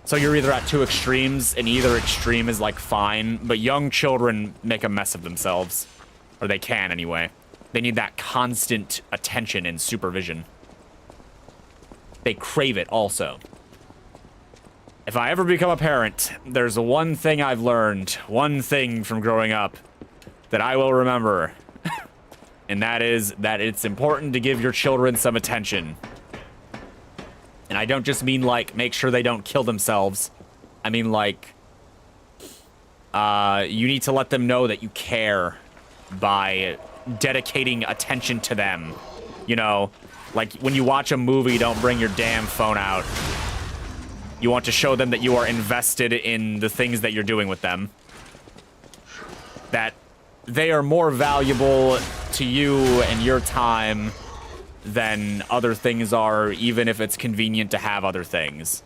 So you're either at two extremes, and either extreme is like fine, but young children make a mess of themselves. Or they can anyway. They need that constant attention and supervision. They crave it also. If I ever become a parent, there's one thing I've learned, one thing from growing up, that I will remember. And that is that it's important to give your children some attention. And I don't just mean, like, make sure they don't kill themselves. I mean, like, you need to let them know that you care by dedicating attention to them. You know, like, when you watch a movie, don't bring your damn phone out. You want to show them that you are invested in the things that you're doing with them. That they are more valuable to you and your time than other things are, even if it's convenient to have other things.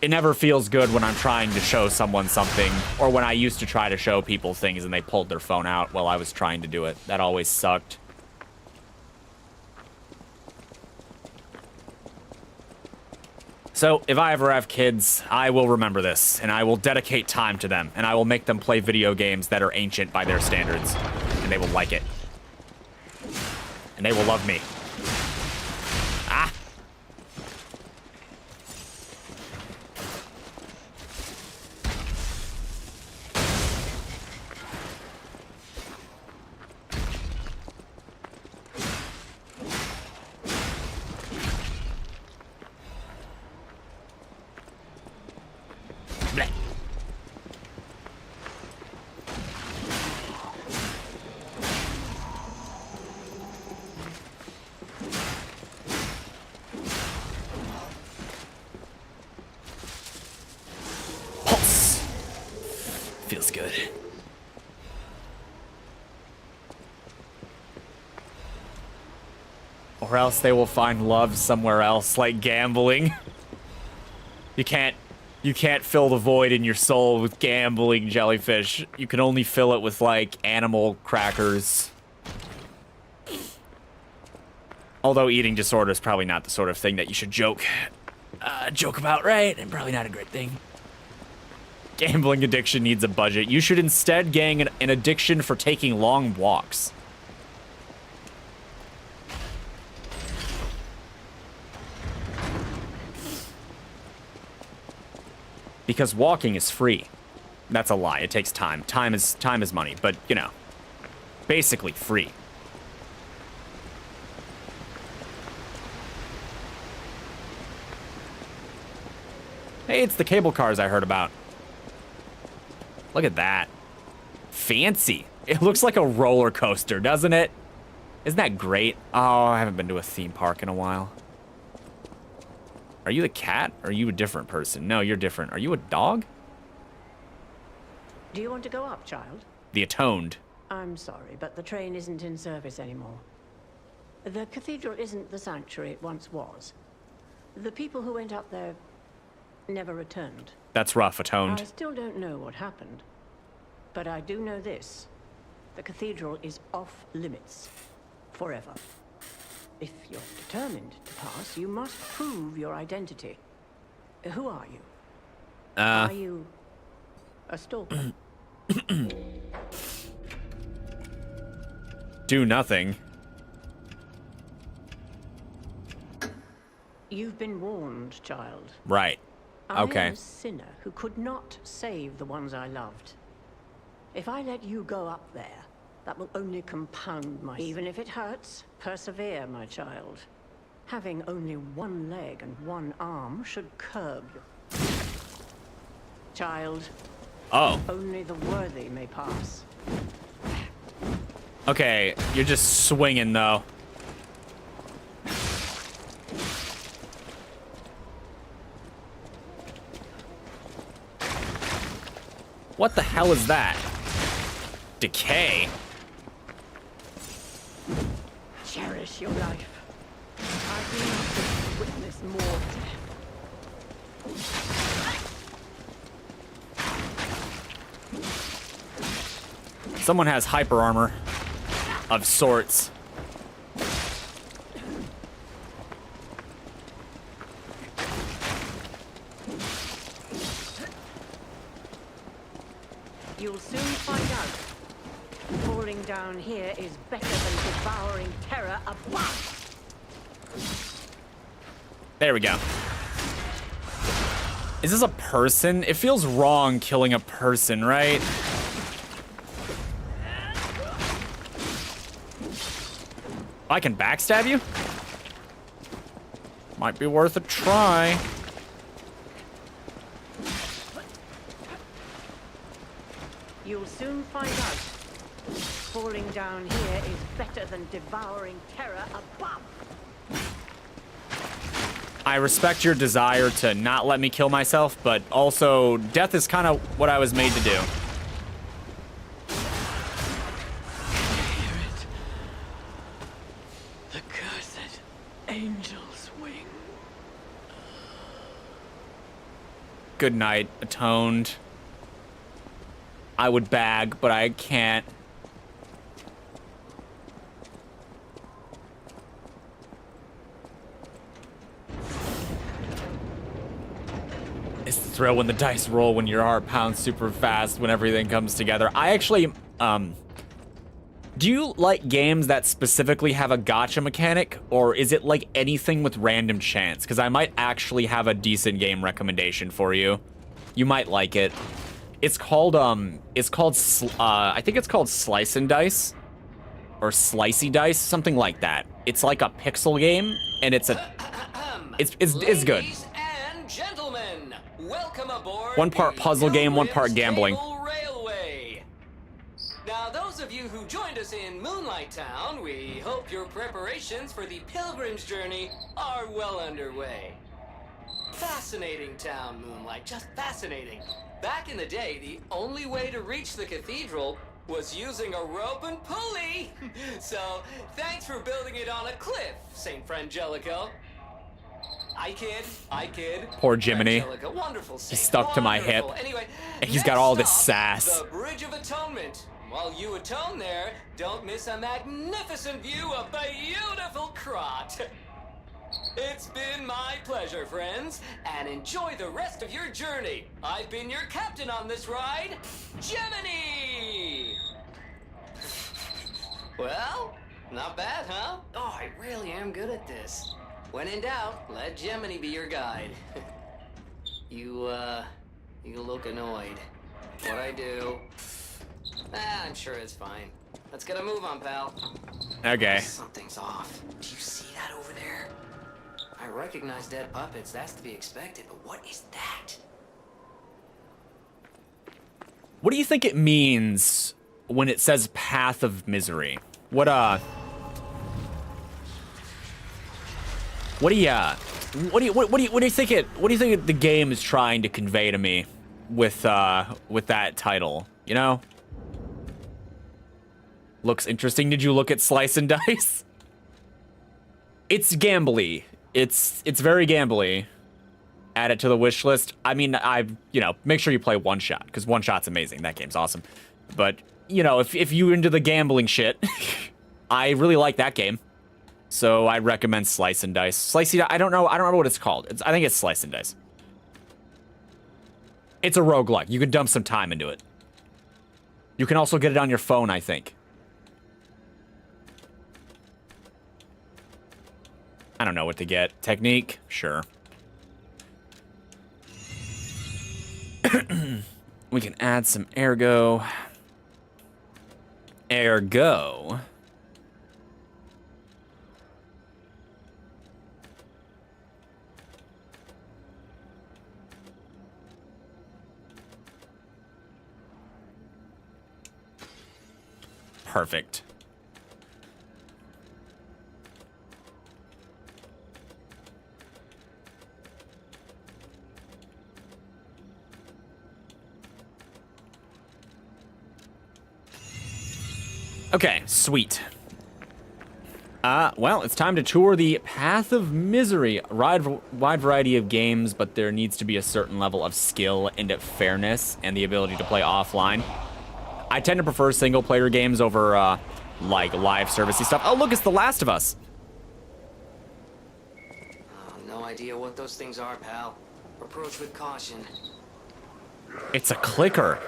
it never feels good when I'm trying to show someone something, or when I used to try to show people things and they pulled their phone out while I was trying to do it. That always sucked. So, if I ever have kids, I will remember this, and I will dedicate time to them, and I will make them play video games that are ancient by their standards, and they will like it. And they will love me. Ah! Blech. Pulse. Feels good. Or else they will find love somewhere else, like gambling. You can't fill the void in your soul with gambling, jellyfish. You can only fill it with, like, animal crackers. Although eating disorder is probably not the sort of thing that you should joke about, right? And probably not a great thing. Gambling addiction needs a budget. You should instead gang an addiction for taking long walks. Because walking is free. That's a lie. It takes time. Time is money, but you know, basically free. Hey, it's the cable cars I heard about. Look at that. Fancy. It looks like a roller coaster, doesn't it? Isn't that great? Oh, I haven't been to a theme park in a while. Are you the cat, or are you a different person? No, you're different. Are you a dog? Do you want to go up, child? The Atoned. I'm sorry, but the train isn't in service anymore. The cathedral isn't the sanctuary it once was. The people who went up there never returned. That's rough, I Atoned. still don't know what happened, but I do know this. The cathedral is off limits. Forever. If you're determined to pass, you must prove your identity. Who are you? Are you a stalker? Do nothing. You've been warned, child. Right. I Okay. am a sinner who could not save the ones I loved. If I let you go up there, that will only compound my... Even if it hurts, persevere, my child. Having only one leg and one arm should curb you. Child, Oh. only the worthy may pass. Okay, you're just swinging, though. What the hell is that? Decay? Cherish your life. I do not witness more death. Someone has hyper armor of sorts. You'll soon find out. Falling down here is better than devouring terror above. There we go. Is this a person? It feels wrong killing a person, right? I can backstab you? Might be worth a try. You'll soon find out. Falling down here is better than devouring terror above. I respect your desire to not let me kill myself, but also death is kind of what I was made to do. The cursed angel's wing. Good night, Atoned. I would bag, but I can't. It's the thrill when the dice roll, when your heart pounds super fast, when everything comes together. I actually, do you like games that specifically have a gacha mechanic, or is it like anything with random chance? Because I might actually have a decent game recommendation for you. You might like it. It's called, I think it's called Slice and Dice, or Slicey Dice, something like that. It's like a pixel game, and it's good. Ladies and gentlemen, welcome aboard. One part puzzle game, one part gambling. Railway. Now, those of you who joined us in Moonlight Town, we hope your preparations for the pilgrim's journey are well underway. Fascinating town, Moonlight, just fascinating. Back in the day, the only way to reach the cathedral was using a rope and pulley. So, thanks for building it on a cliff, St. Frangelico. I kid. Poor Jiminy. Frangelico, wonderful saint, He's stuck to my hip. Anyway, And he's got all this sass. The Bridge of Atonement. While you atone there, don't miss a magnificent view of beautiful Krot. It's been my pleasure, friends, and enjoy the rest of your journey. I've been your captain on this ride, Gemini! Well, not bad, huh? Oh, I really am good at this. When in doubt, let Gemini be your guide. You look annoyed. What'd I do? I'm sure it's fine. Let's get a move on, pal. Okay. Something's off. Do you see that over there? I recognize dead puppets. That's to be expected, but what is that? What do you think it means when it says Path of Misery? What do you think the game is trying to convey to me with that title, you know? Looks interesting. Did you look at Slice and Dice? It's gambly. It's very gambly. Add it to the wish list. I mean, make sure you play One Shot, because One Shot's amazing. That game's awesome. But, if you're into the gambling shit, I really like that game. So I recommend Slice and Dice. Slicey, I don't know what it's called. I think it's Slice and Dice. It's a roguelike. You can dump some time into it. You can also get it on your phone, I think. I don't know what to get. Technique? Sure. We can add some ergo. Ergo. Perfect. Okay, sweet. Well, it's time to tour the Path of Misery. Wide variety of games, but there needs to be a certain level of skill and fairness and the ability to play offline. I tend to prefer single-player games over, like, live servicey stuff. Oh, look, it's The Last of Us. No idea what those things are, pal. Approach with caution. It's a clicker.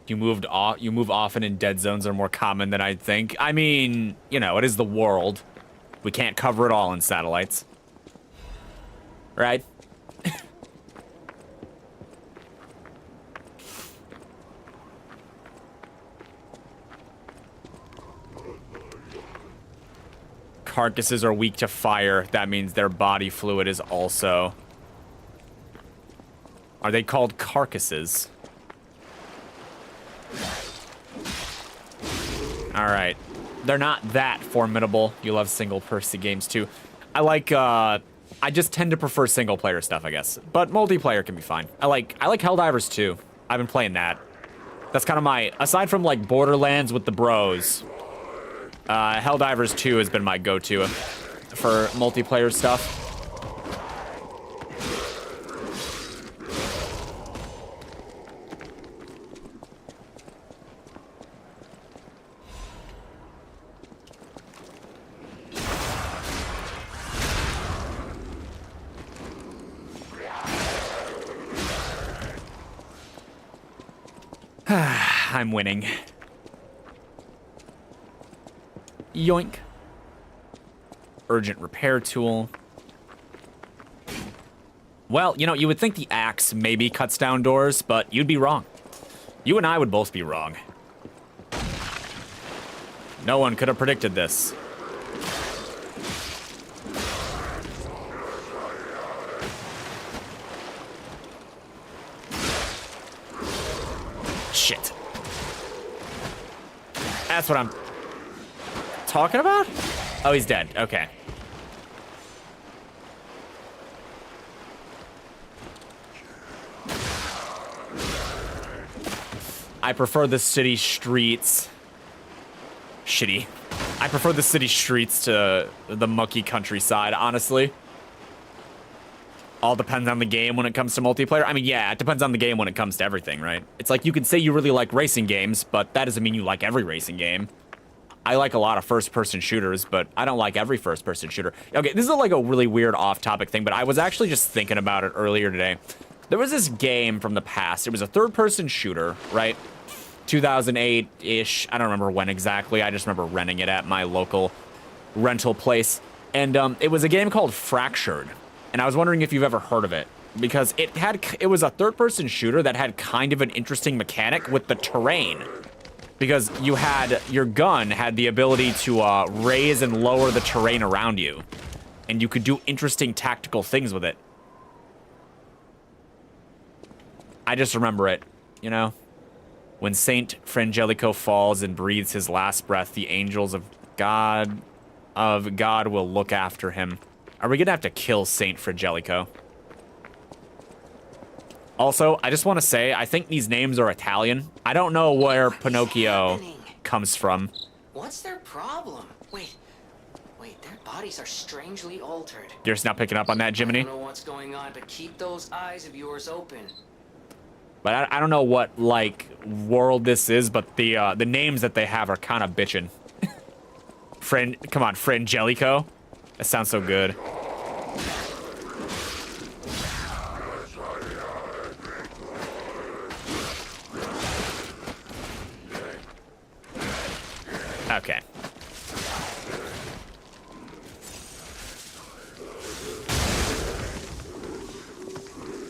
You move often, and dead zones are more common than I'd think. I mean, it is the world. We can't cover it all in satellites. Right? Carcasses are weak to fire. That means their body fluid is also. Are they called carcasses? Alright. They're not that formidable. You love single-person games, too. I just tend to prefer single-player stuff, I guess. But multiplayer can be fine. I like Helldivers, too. I've been playing that. That's kind of my, aside from like Borderlands with the bros, Helldivers 2 has been my go-to for multiplayer stuff. I'm winning. Yoink. Urgent repair tool. Well, you know, you would think the axe maybe cuts down doors, but you'd be wrong. You and I would both be wrong. No one could have predicted this. Shit. That's what I'm talking about? Oh, he's dead. Okay. I prefer the city streets. Shitty. I prefer the city streets to the mucky countryside, honestly. All depends on the game when it comes to multiplayer. I mean, yeah, it depends on the game when it comes to everything, right? It's like you can say you really like racing games, but that doesn't mean you like every racing game. I like a lot of first-person shooters, but I don't like every first-person shooter. Okay, this is like a really weird off-topic thing, but I was actually just thinking about it earlier today. There was this game from the past. It was a third-person shooter, right? 2008-ish. I don't remember when exactly. I just remember renting it at my local rental place. And it was a game called Fractured. And I was wondering if you've ever heard of it. Because it was a third-person shooter that had kind of an interesting mechanic with the terrain. Because your gun had the ability to raise and lower the terrain around you. And you could do interesting tactical things with it. I just remember it, you know? When Saint Frangelico falls and breathes his last breath, the angels of God will look after him. Are we gonna have to kill Saint Frangelico? Also, I just want to say, I think these names are Italian. I don't know where Pinocchio comes from. What's their problem? Wait, their bodies are strangely altered. You're just not picking up on that, Jiminy? I don't know what's going on, but keep those eyes of yours open. But I don't know what, like, world this is, but the names that they have are kind of bitchin'. Come on, Frangelico? That sounds so good. Okay.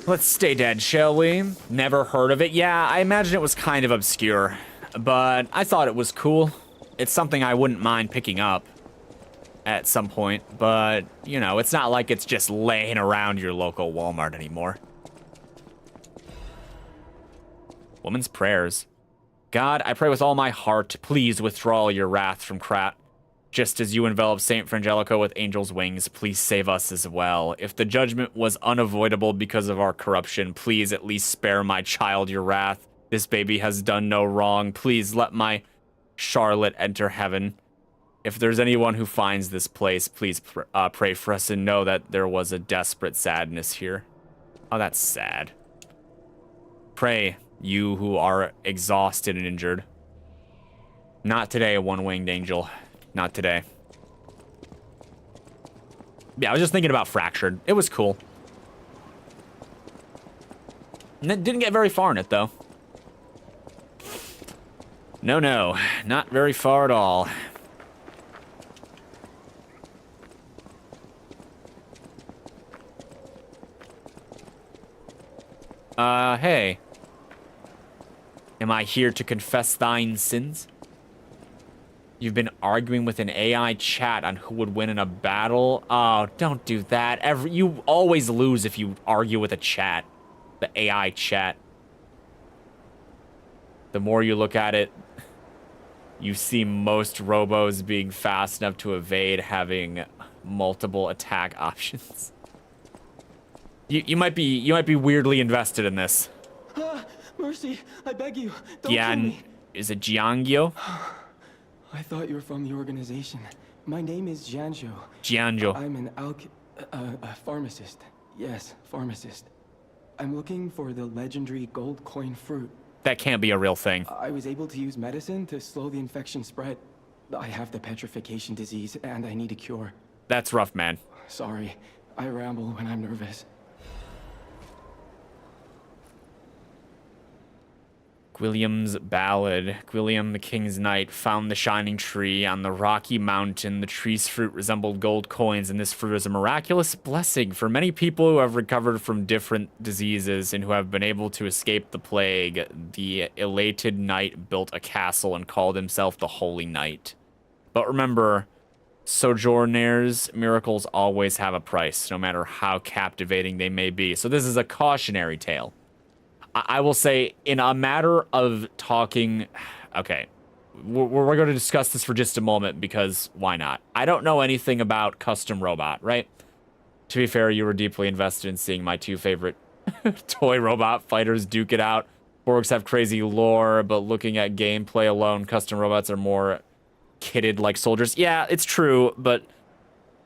Let's stay dead, shall we? Never heard of it. Yeah, I imagine it was kind of obscure, but I thought it was cool. It's something I wouldn't mind picking up at some point, but, you know, it's not like it's just laying around your local Walmart anymore. Woman's prayers. God, I pray with all my heart, please withdraw your wrath from Krat. Just as you envelop Saint Frangelico with angel's wings, please save us as well. If the judgment was unavoidable because of our corruption, please at least spare my child your wrath. This baby has done no wrong. Please let my Charlotte enter heaven. If there's anyone who finds this place, please pray for us and know that there was a desperate sadness here. Oh, that's sad. Pray, you who are exhausted and injured. Not today, one-winged angel. Not today. Yeah, I was just thinking about Fractured. It was cool. And it didn't get very far in it, though. No, not very far at all. Hey. Am I here to confess thine sins? You've been arguing with an AI chat on who would win in a battle? Oh, don't do that. You always lose if you argue with a chat. The AI chat. The more you look at it, you see most robos being fast enough to evade having multiple attack options. You might be weirdly invested in this. mercy. I beg you. Don't kill me. Is it Jiangyo? I thought you were from the organization. My name is Jianzhou. Jiangyo. I'm an a pharmacist. Yes, pharmacist. I'm looking for the legendary gold coin fruit. That can't be a real thing. I was able to use medicine to slow the infection spread. I have the petrification disease, and I need a cure. That's rough, man. Sorry, I ramble when I'm nervous. Gwilliam's Ballad. Gwilliam, the King's Knight, found the shining tree on the rocky mountain. The tree's fruit resembled gold coins, and this fruit is a miraculous blessing for many people who have recovered from different diseases and who have been able to escape the plague. The elated knight built a castle and called himself the Holy Knight. But remember, Sojourners, miracles always have a price, no matter how captivating they may be. So this is a cautionary tale. I will say, in a matter of talking... Okay, we're going to discuss this for just a moment, because why not? I don't know anything about Custom Robot, right? To be fair, you were deeply invested in seeing my two favorite toy robot fighters duke it out. Borgs have crazy lore, but looking at gameplay alone, Custom Robots are more kitted like soldiers. Yeah, it's true, but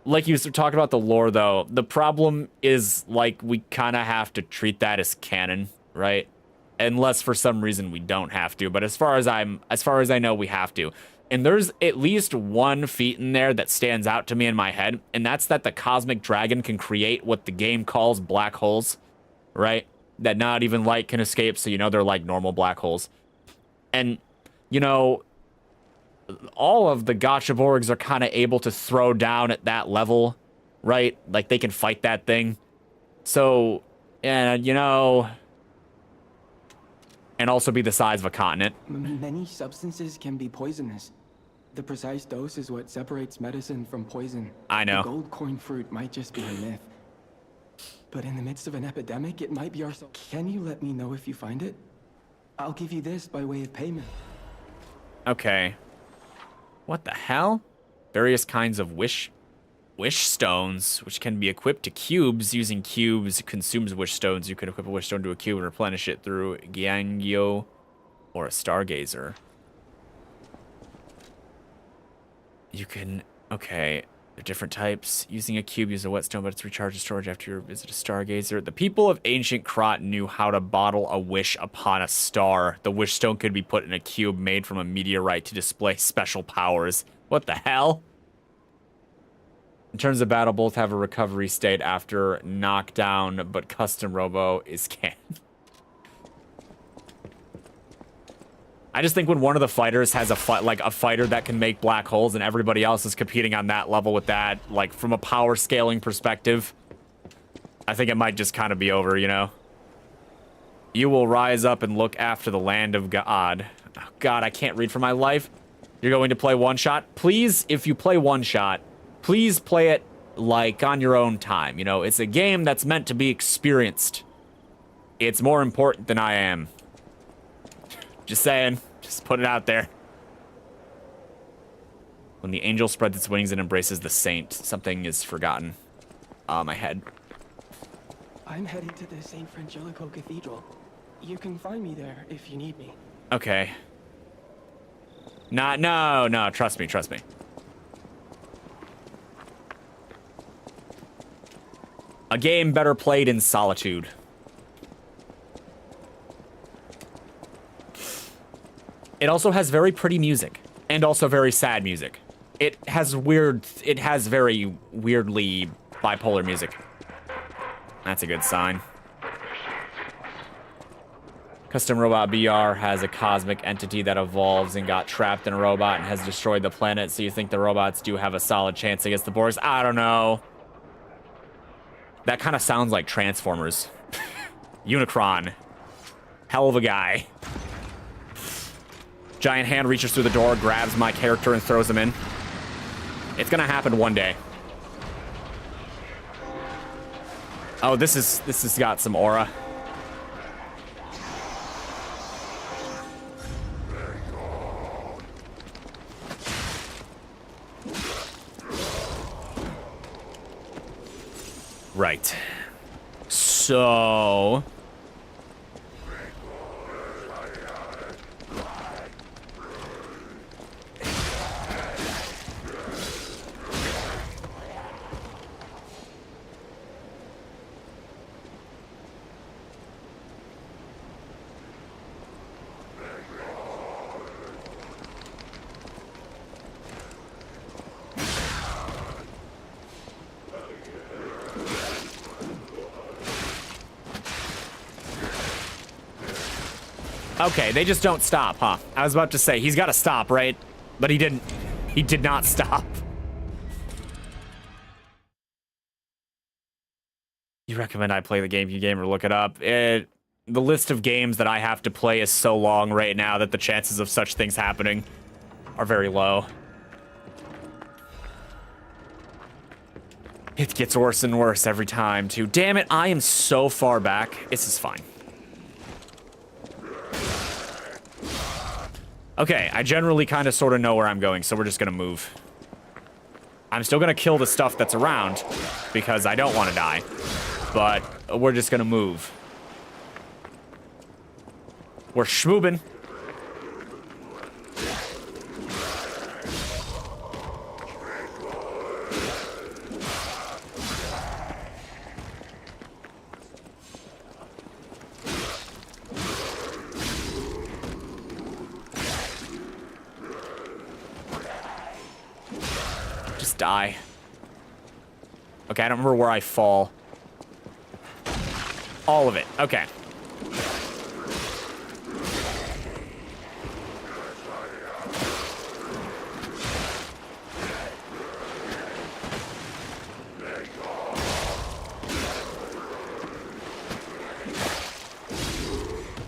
like you talked about the lore, though, the problem is, like, we kind of have to treat that as canon, right? Unless for some reason we don't have to, but as far as I know, we have to. And there's at least one feat in there that stands out to me in my head, and that's that the cosmic dragon can create what the game calls black holes, right? That not even light can escape, so you know they're like normal black holes. And, you know, all of the Gotcha Borgs are kind of able to throw down at that level, right? Like, they can fight that thing. So, and, you know... And also be the size of a continent. Many substances can be poisonous. The precise dose is what separates medicine from poison. I know. The gold coin fruit might just be a myth. But in the midst of an epidemic, it might be our... Can you let me know if you find it? I'll give you this by way of payment. Okay. What the hell? Various kinds of wish stones, which can be equipped to cubes. Using cubes consumes wish stones. You can equip a wish stone to a cube and replenish it through Gyangyo or a stargazer. You can... Okay. They're different types. Using a cube, use a whetstone, but it's recharged in storage after you visit a stargazer. The people of ancient Krot knew how to bottle a wish upon a star. The wish stone could be put in a cube made from a meteorite to display special powers. What the hell? In terms of battle, both have a recovery state after knockdown, but Custom Robo is canon. I just think when one of the fighters has a fighter that can make black holes and everybody else is competing on that level with that, like from a power scaling perspective, I think it might just kind of be over, you know? You will rise up and look after the land of God. Oh, God, I can't read for my life. You're going to play one shot? Please, if you play one shot, please play it like on your own time. You know, it's a game that's meant to be experienced. It's more important than I am. Just saying. Just put it out there. When the angel spreads its wings and embraces the saint, something is forgotten. My head. I'm heading to the St. Frangelico Cathedral. You can find me there if you need me. Okay. No, trust me. A game better played in solitude. It also has very pretty music, and also very sad music. It has very weirdly bipolar music. That's a good sign. Custom Robot BR has a cosmic entity that evolves and got trapped in a robot and has destroyed the planet, so you think the robots do have a solid chance against the Borgs? I don't know. That kind of sounds like Transformers. Unicron. Hell of a guy. Giant hand reaches through the door, grabs my character, and throws him in. It's gonna happen one day. Oh, this has got some aura. Right. So... Okay, they just don't stop, huh? I was about to say, he's got to stop, right? But he didn't. He did not stop. You recommend I play the GameCube game or look it up? The list of games that I have to play is so long right now that the chances of such things happening are very low. It gets worse and worse every time, too. Damn it, I am so far back. This is fine. Okay, I generally kind of sort of know where I'm going, so we're just gonna move. I'm still gonna kill the stuff that's around, because I don't want to die. But we're just gonna move. We're schmoobin'. Just die. Okay, I don't remember where I fall. All of it. Okay.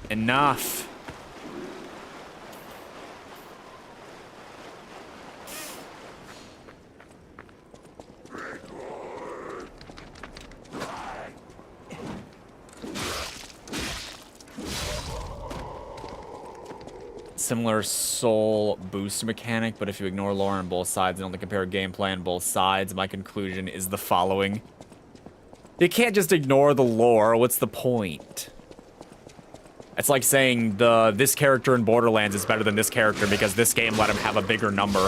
Enough. Similar soul boost mechanic, but if you ignore lore on both sides and only compare gameplay on both sides, my conclusion is the following. You can't just ignore the lore. What's the point? It's like saying this character in Borderlands is better than this character because this game let him have a bigger number.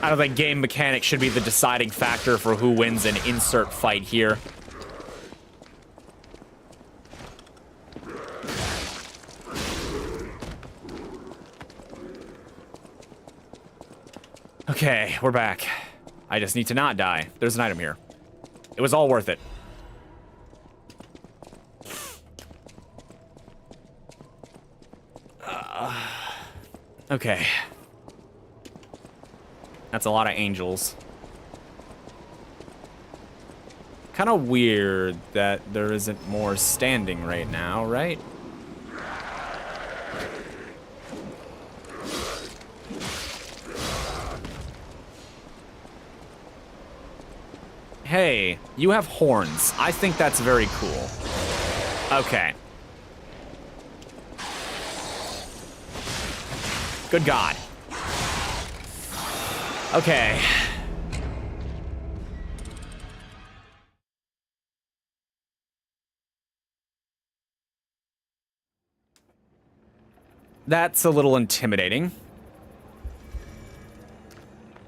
I don't think game mechanics should be the deciding factor for who wins an insert fight here. Okay, we're back. I just need to not die. There's an item here. It was all worth it. Okay. That's a lot of angels. Kind of weird that there isn't more standing right now, right? Hey, you have horns. I think that's very cool. Okay. Good God. Okay. That's a little intimidating.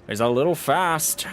It's a little fast.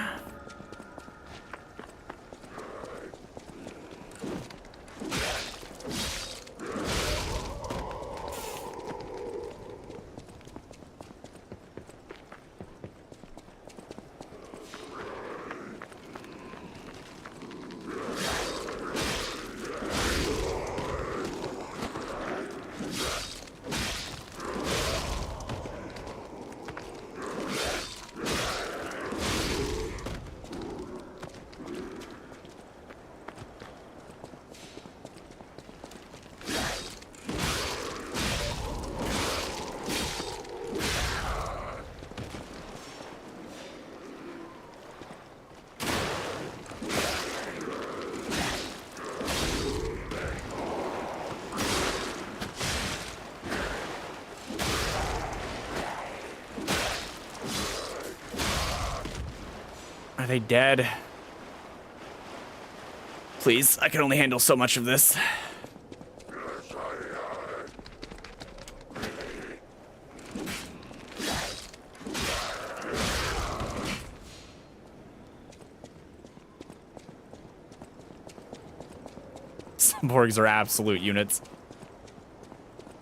Are they dead? Please, I can only handle so much of this. Cyborgs are absolute units.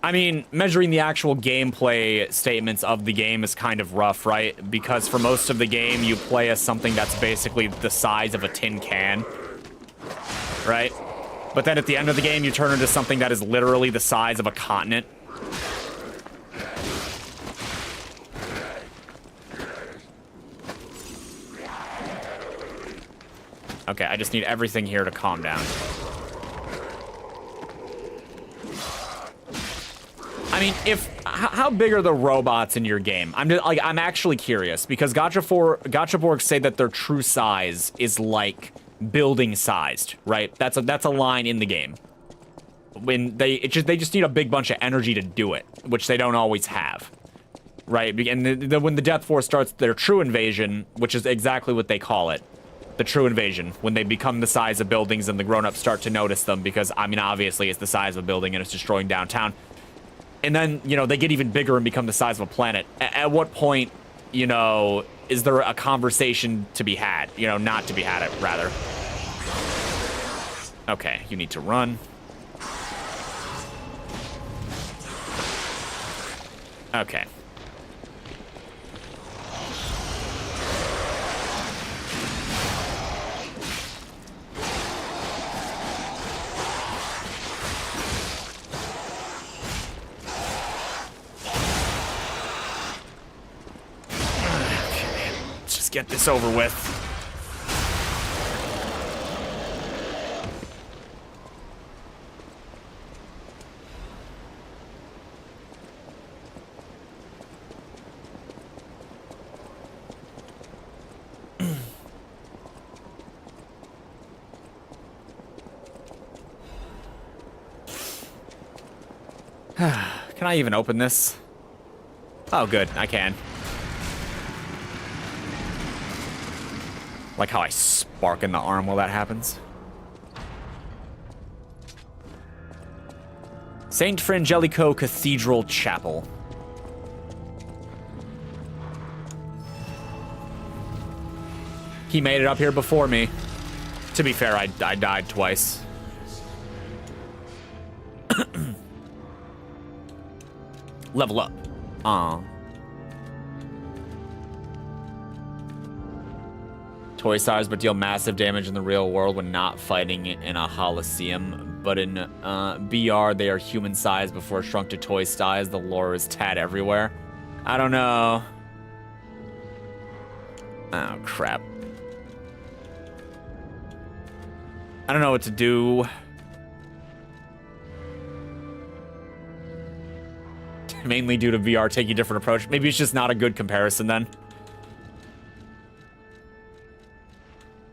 I mean, measuring the actual gameplay statements of the game is kind of rough, right? Because for most of the game, you play as something that's basically the size of a tin can, right? But then at the end of the game, you turn into something that is literally the size of a continent. Okay, I just need everything here to calm down. I mean, how big are the robots in your game? I'm actually curious because Gachaborg say that their true size is like building sized, right? That's a line in the game. When they just need a big bunch of energy to do it, which they don't always have, right? And when the Death Force starts their true invasion, which is exactly what they call it, the true invasion, when they become the size of buildings and the grown-ups start to notice them because, I mean, obviously it's the size of a building and it's destroying downtown. And then, you know, they get even bigger and become the size of a planet. At what point, you know, is there a conversation to be had? You know, not to be had, rather. Okay, you need to run. Okay. Let's just get this over with. Can I even open this? Oh, good. I can. Like how I spark in the arm while that happens. Saint Frangelico Cathedral Chapel. He made it up here before me. To be fair, I died twice. Level up. Toy size, but deal massive damage in the real world when not fighting in a Holosseum. But in BR, they are human size before shrunk to toy size. The lore is tad everywhere. I don't know. Oh, crap. I don't know what to do. Mainly due to VR taking a different approach. Maybe it's just not a good comparison then.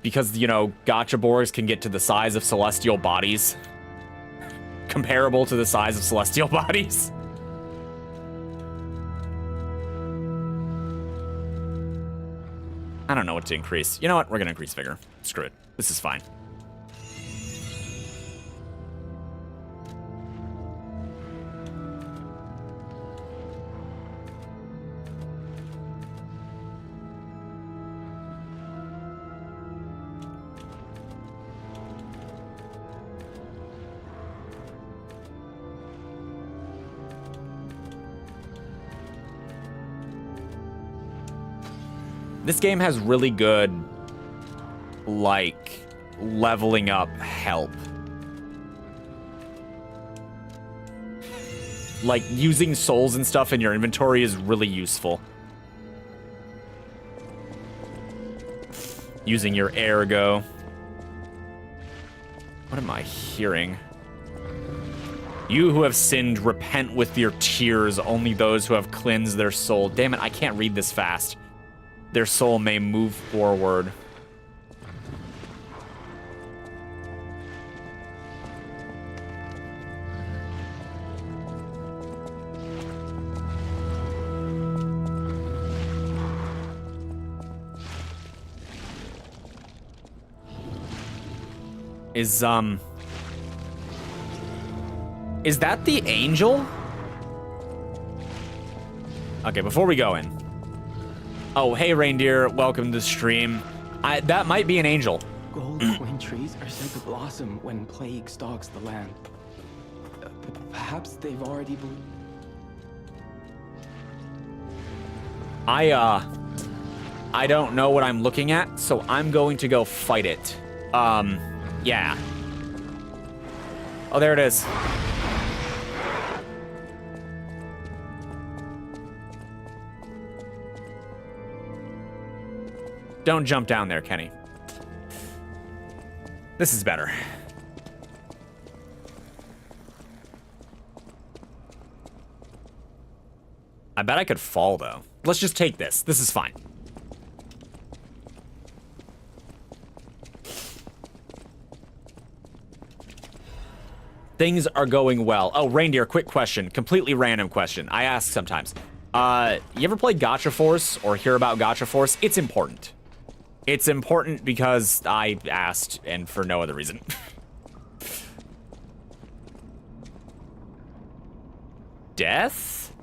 Because, you know, Gachaborgs can get to the size of celestial bodies. Comparable to the size of celestial bodies. I don't know what to increase. You know what? We're gonna increase vigor. Screw it. This is fine. This game has really good, like, leveling up help. Like, using souls and stuff in your inventory is really useful. Using your ergo. What am I hearing? You who have sinned, repent with your tears. Only those who have cleansed their soul. Damn it, I can't read this fast. Their soul may move forward. Is that the angel? Okay, before we go in. Oh, hey, reindeer. Welcome to the stream. That might be an angel. Gold coin trees are said to blossom when plague stalks the land. Perhaps they've already bloomed. I don't know what I'm looking at, so I'm going to go fight it. Yeah. Oh, there it is. Don't jump down there, Kenny. This is better. I bet I could fall, though. Let's just take this. This is fine. Things are going well. Oh, Reindeer, quick question. Completely random question. I ask sometimes. You ever play Gacha Force or hear about Gacha Force? It's important. It's important because I asked and for no other reason. Death?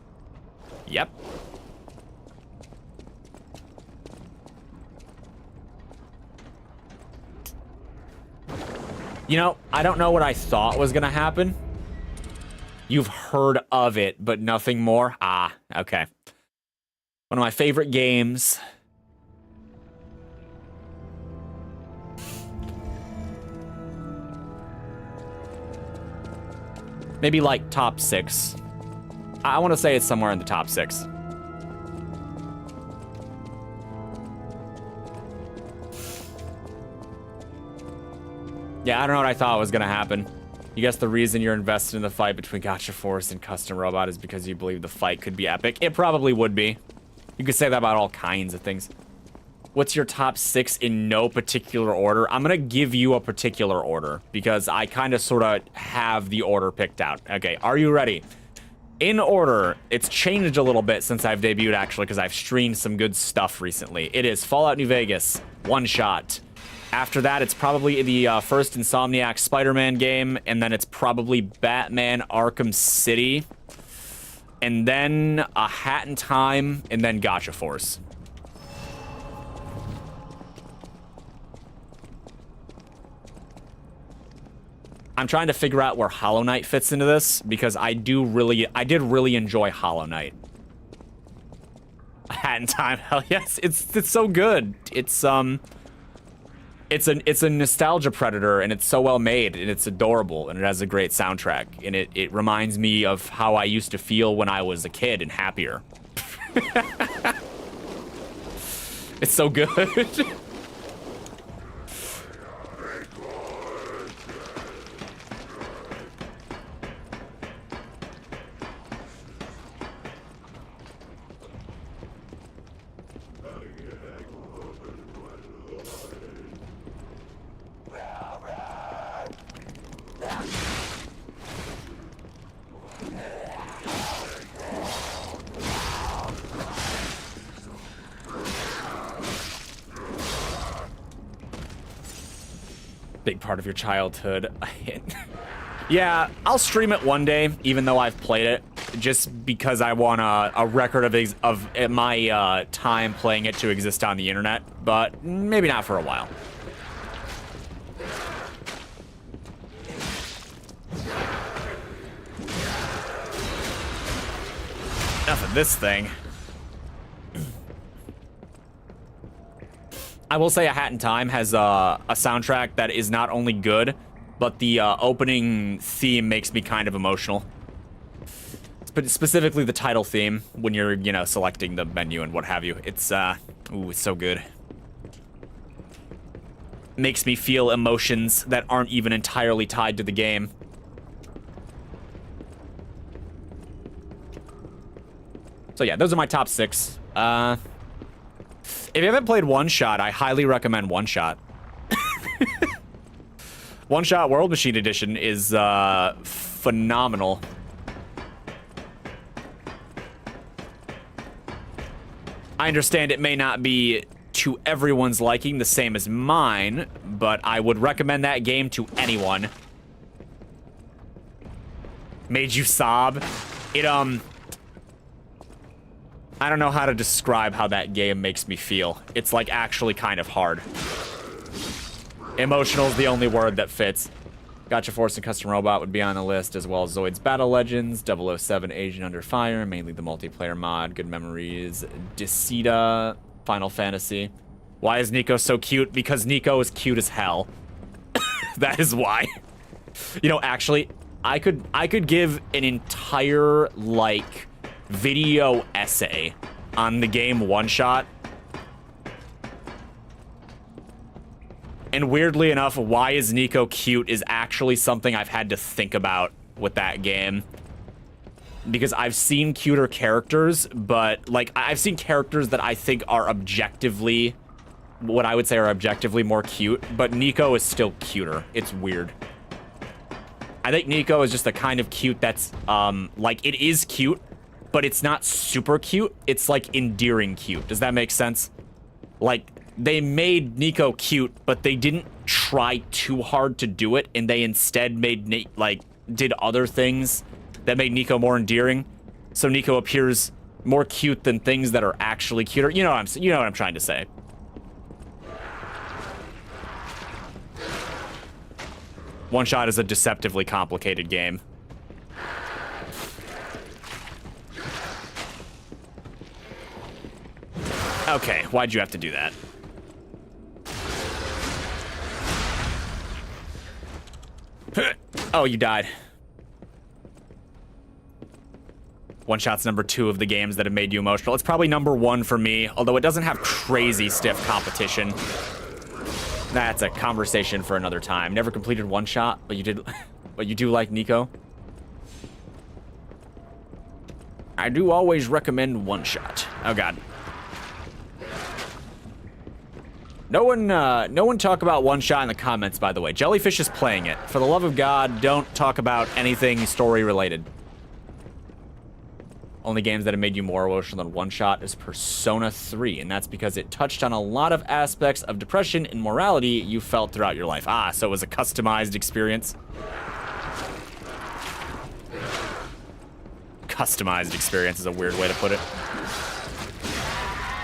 Yep. You know, I don't know what I thought was gonna happen. You've heard of it, but nothing more? Ah, okay. One of my favorite games. Maybe like top 6. I want to say it's somewhere in the top 6. Yeah, I don't know what I thought was going to happen. You guess the reason you're invested in the fight between Gacha Force and Custom Robot is because you believe the fight could be epic. It probably would be. You could say that about all kinds of things. What's your top 6 in no particular order? I'm going to give you a particular order because I kind of sort of have the order picked out. Okay, are you ready? In order, it's changed a little bit since I've debuted, actually, because I've streamed some good stuff recently. It is Fallout New Vegas, one shot. After that, it's probably the first Insomniac Spider-Man game, and then it's probably Batman Arkham City, and then A Hat in Time, and then Gacha Force. I'm trying to figure out where Hollow Knight fits into this, because I did really enjoy Hollow Knight. A Hat in Time, hell yes, it's so good. It's a nostalgia predator, and it's so well made, and it's adorable, and it has a great soundtrack, and it reminds me of how I used to feel when I was a kid and happier. It's so good. Big part of your childhood. Yeah, I'll stream it one day, even though I've played it, just because I want a record of my time playing it to exist on the internet, but maybe not for a while. Enough of this thing. I will say A Hat in Time has a soundtrack that is not only good, but the opening theme makes me kind of emotional. Specifically the title theme, when you're, you know, selecting the menu and what have you. It's, ooh, it's so good. Makes me feel emotions that aren't even entirely tied to the game. So yeah, those are my top 6. If you haven't played One Shot, I highly recommend One Shot. One Shot World Machine Edition is phenomenal. I understand it may not be to everyone's liking the same as mine, but I would recommend that game to anyone. Made you sob? It, I don't know how to describe how that game makes me feel. It's like actually kind of hard. Emotional is the only word that fits. Gacha Force and Custom Robot would be on the list, as well as Zoid's Battle Legends, 007 Agent Under Fire, mainly the multiplayer mod, Good Memories, Decida, Final Fantasy. Why is Nico so cute? Because Nico is cute as hell. That is why. You know, actually, I could give an entire, like, video essay on the game One Shot. And weirdly enough, why is Nico cute is actually something I've had to think about with that game. Because I've seen cuter characters, but, like, I've seen characters that I think are objectively, what I would say are objectively more cute, but Nico is still cuter. It's weird. I think Nico is just the kind of cute that's, like, it is cute, but it's not super cute. It's, like, endearing cute. Does that make sense? Like, they made Nico cute, but they didn't try too hard to do it, and they instead made, did other things that made Nico more endearing. So Nico appears more cute than things that are actually cuter. You know what I'm trying to say. One Shot is a deceptively complicated game. Okay, why'd you have to do that? Oh, you died. One Shot's number 2 of the games that have made you emotional. It's probably number 1 for me, although it doesn't have crazy stiff competition. That's a conversation for another time. Never completed One Shot, but you did, but you do like Nico. I do always recommend One Shot. Oh God. No one talk about One Shot in the comments, by the way. Jellyfish is playing it. For the love of God, don't talk about anything story related. Only games that have made you more emotional than One Shot is Persona 3, and that's because it touched on a lot of aspects of depression and morality you felt throughout your life. Ah, so it was a customized experience. Customized experience is a weird way to put it.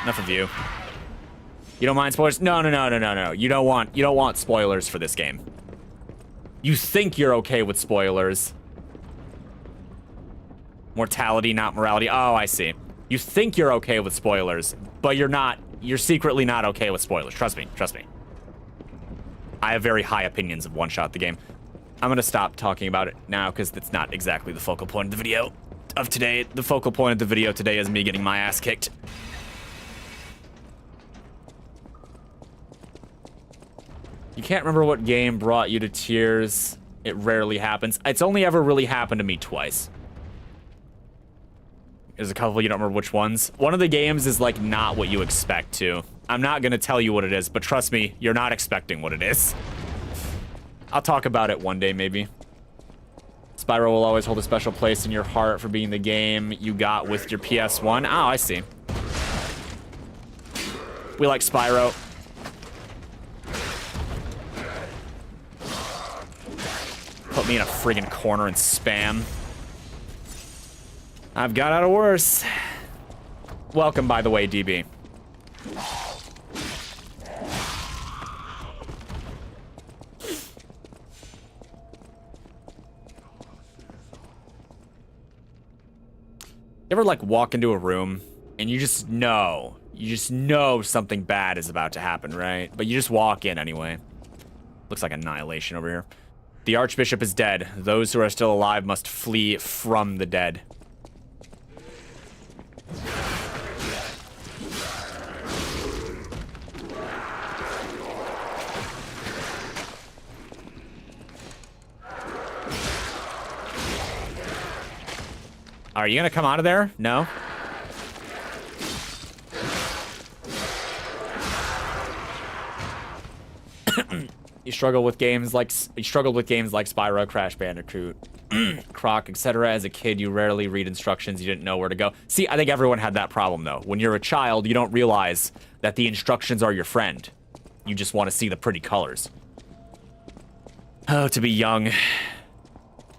Enough of you. You don't mind spoilers? No. You don't want spoilers for this game. You think you're okay with spoilers. Mortality, not morality. Oh, I see. You think you're okay with spoilers, but you're not. You're secretly not okay with spoilers. Trust me. I have very high opinions of One Shot the game. I'm gonna stop talking about it now because that's not exactly the focal point of the video of today. The focal point of the video today is me getting my ass kicked. You can't remember what game brought you to tears. It rarely happens. It's only ever really happened to me twice. There's a couple, you don't remember which ones. One of the games is like not what you expect to. I'm not gonna tell you what it is, but trust me, you're not expecting what it is. I'll talk about it one day, maybe. Spyro will always hold a special place in your heart for being the game you got with your PS1. Oh, I see. We like Spyro. Put me in a friggin' corner and spam. I've got out of worse. Welcome, by the way, DB. You ever, like, walk into a room and you just know something bad is about to happen, right? But you just walk in anyway. Looks like annihilation over here. The Archbishop is dead. Those who are still alive must flee from the dead. Are you gonna come out of there? No? You struggled with games like Spyro, Crash Bandicoot, Croc, etc. As a kid, you rarely read instructions. You didn't know where to go. See, I think everyone had that problem, though. When you're a child, you don't realize that the instructions are your friend. You just want to see the pretty colors. Oh, to be young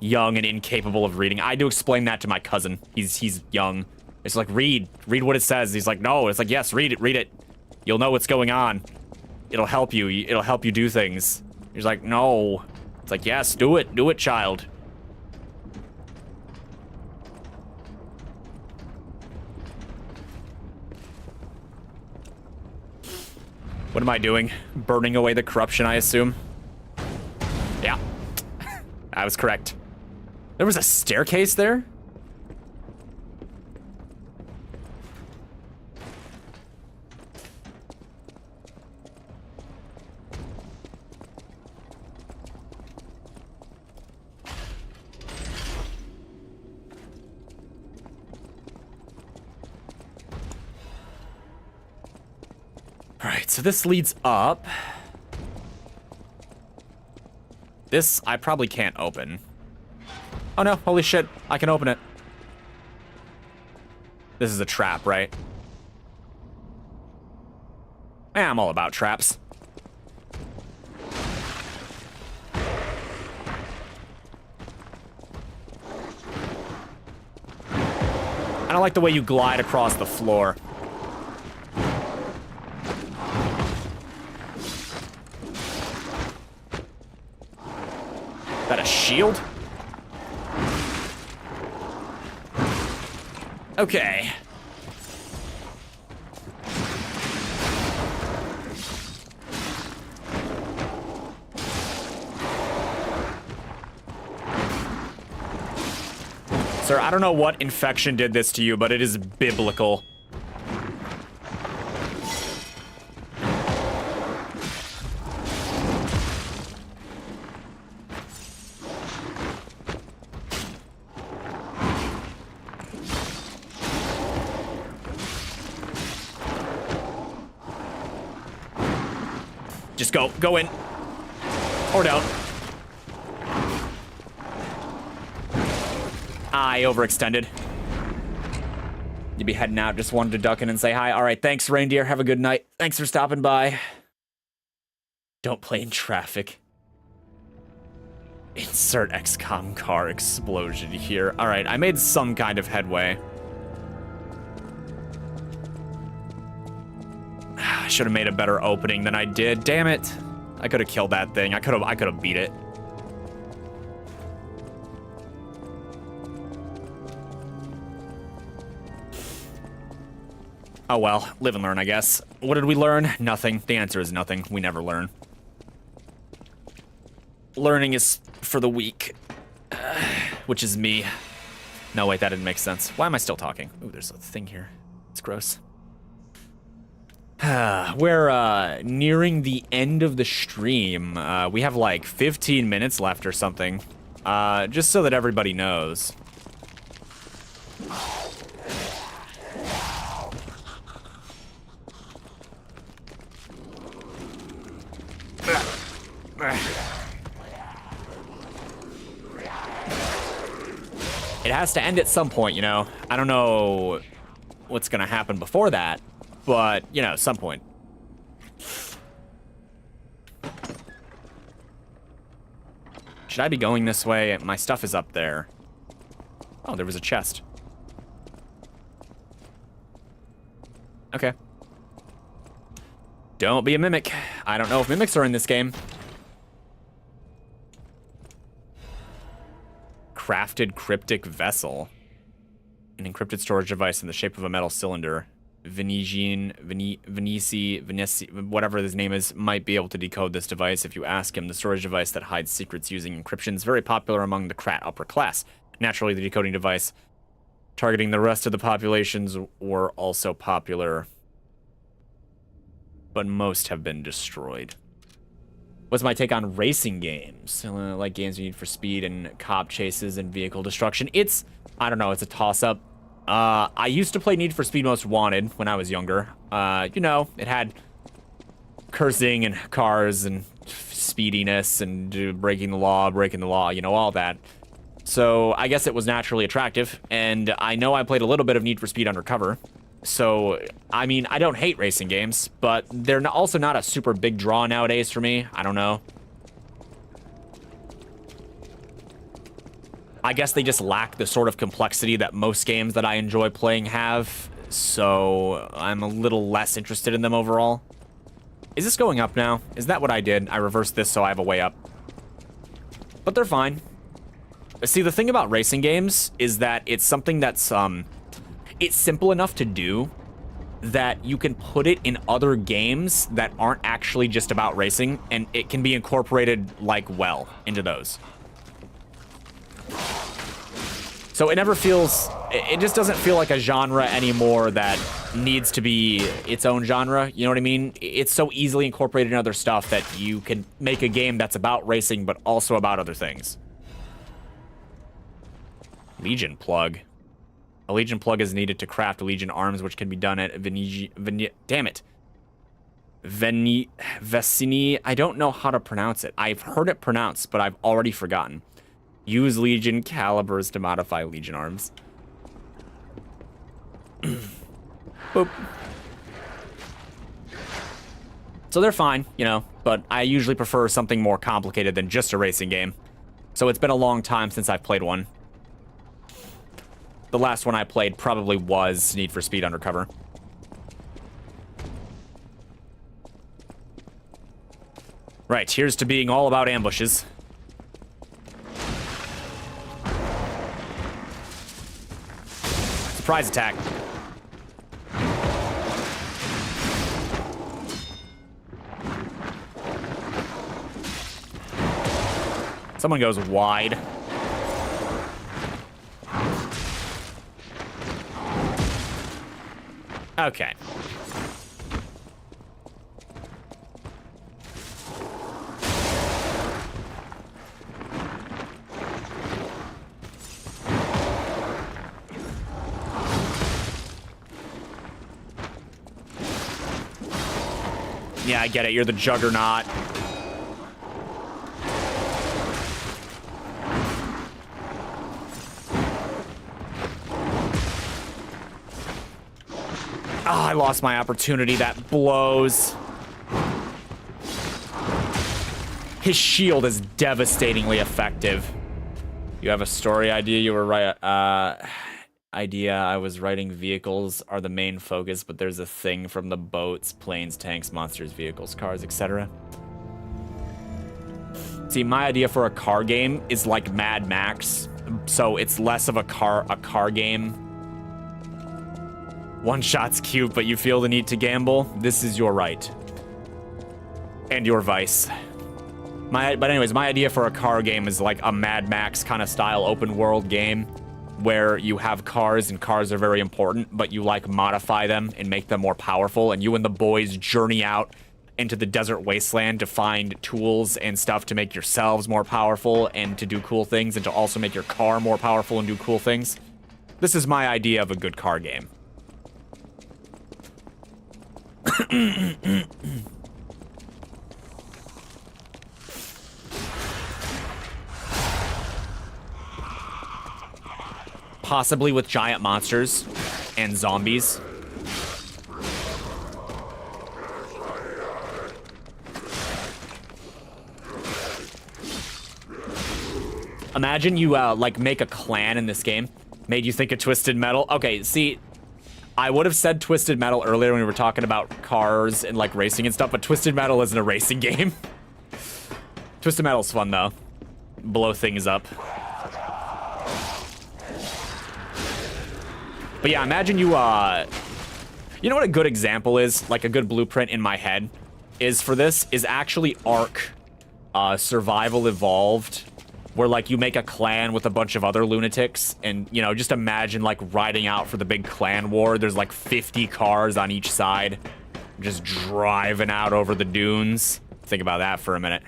and incapable of reading. I had to explain that to my cousin. He's young. It's like, read what it says. He's like, no. It's like, yes, read it. You'll know what's going on. It'll help you. It'll help you do things. He's like, no. It's like, yes, do it, child. What am I doing? Burning away the corruption, I assume? Yeah. I was correct. There was a staircase there? Alright, so this leads up. This I probably can't open. Oh no, holy shit, I can open it. This is a trap, right? Yeah, I'm all about traps. I don't like the way you glide across the floor. Is that a shield? Okay. Sir, I don't know what infection did this to you, but it is biblical. Just go in. Or don't. I overextended. You'd be heading out, just wanted to duck in and say hi. All right, thanks, reindeer. Have a good night. Thanks for stopping by. Don't play in traffic. Insert XCOM car explosion here. All right, I made some kind of headway. I should have made a better opening than I did. Damn it. I could have killed that thing. I could have beat it. Oh well, live and learn, I guess. What did we learn? Nothing. The answer is nothing. We never learn. Learning is for the weak. Which is me. No, wait, that didn't make sense. Why am I still talking? Ooh, there's a thing here. It's gross. We're nearing the end of the stream. We have like 15 minutes left or something. Just so that everybody knows. It has to end at some point, you know. I don't know what's gonna happen before that, but, you know, some point. Should I be going this way? My stuff is up there. Oh, there was a chest. Okay. Don't be a mimic. I don't know if mimics are in this game. Crafted cryptic vessel. An encrypted storage device in the shape of a metal cylinder. Venetian, whatever his name is, might be able to decode this device if you ask him. The storage device that hides secrets using encryption is very popular among the Krat upper class. Naturally, the decoding device targeting the rest of the populations were also popular, but most have been destroyed. What's my take on racing games? Like games you need for speed and cop chases and vehicle destruction. It's, I don't know, it's a toss-up. I used to play Need for Speed Most Wanted when I was younger. You know, it had cursing and cars and speediness and breaking the law, you know, all that. So I guess it was naturally attractive, and I know I played a little bit of Need for Speed Undercover. So, I mean, I don't hate racing games, but they're also not a super big draw nowadays for me. I don't know. I guess they just lack the sort of complexity that most games that I enjoy playing have, so I'm a little less interested in them overall. Is this going up now? Is that what I did? I reversed this so I have a way up. But they're fine. See, the thing about racing games is that it's something that's, it's simple enough to do that you can put it in other games that aren't actually just about racing, and it can be incorporated, like, well into those. So it never feels, it just doesn't feel like a genre anymore that needs to be its own genre, you know what I mean? It's so easily incorporated in other stuff that you can make a game that's about racing, but also about other things. Legion plug. A Legion plug is needed to craft Legion arms, which can be done at Vesini. I don't know how to pronounce it. I've heard it pronounced, but I've already forgotten. Use Legion calibers to modify Legion arms. Boop. So they're fine, you know, but I usually prefer something more complicated than just a racing game. So it's been a long time since I've played one. The last one I played probably was Need for Speed Undercover. Right, here's to being all about ambushes. Surprise attack. Someone goes wide. Okay. Yeah, I get it. You're the juggernaut. Oh, I lost my opportunity. That blows. His shield is devastatingly effective. You have a story idea? You were right. I was writing vehicles are the main focus, but there's a thing from the boats, planes, tanks, monsters, vehicles, cars, etc. See, my idea for a car game is like Mad Max, so it's less of a car game. One shot's cute, but you feel the need to gamble. This is your right. And your vice. But anyways, my idea for a car game is like a Mad Max kind of style open world game where you have cars and cars are very important, but you like modify them and make them more powerful, and you and the boys journey out into the desert wasteland to find tools and stuff to make yourselves more powerful and to do cool things and to also make your car more powerful and do cool things. This is my idea of a good car game. Possibly with giant monsters and zombies. Imagine you like make a clan in this game. Made you think of Twisted Metal. Okay, see, I would have said Twisted Metal earlier when we were talking about cars and like racing and stuff, but Twisted Metal isn't a racing game. Twisted Metal's fun though. Blow things up. But yeah, imagine you, you know what a good example is? Like a good blueprint in my head is for this is actually Ark Survival Evolved, where like you make a clan with a bunch of other lunatics and, you know, just imagine like riding out for the big clan war. There's like 50 cars on each side, just driving out over the dunes. Think about that for a minute.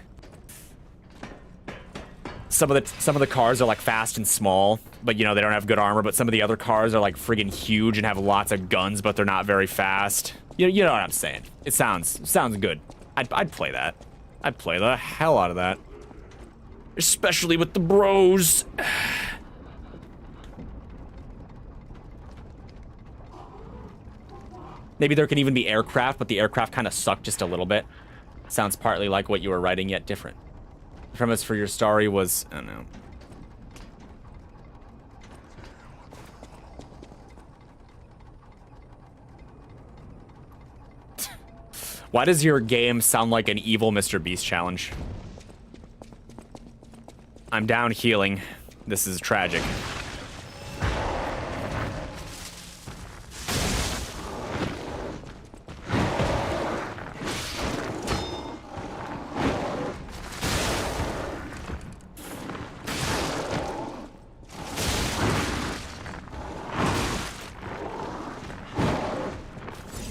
Some of the cars are like fast and small, but you know, they don't have good armor, but some of the other cars are like friggin' huge and have lots of guns, but they're not very fast. You know what I'm saying. It sounds good. I'd play that. I'd play the hell out of that. Especially with the bros. Maybe there can even be aircraft, but the aircraft kind of suck just a little bit. Sounds partly like what you were writing, yet different. The premise for your story was, I don't know. Why does your game sound like an evil Mr. Beast challenge? I'm down healing. This is tragic.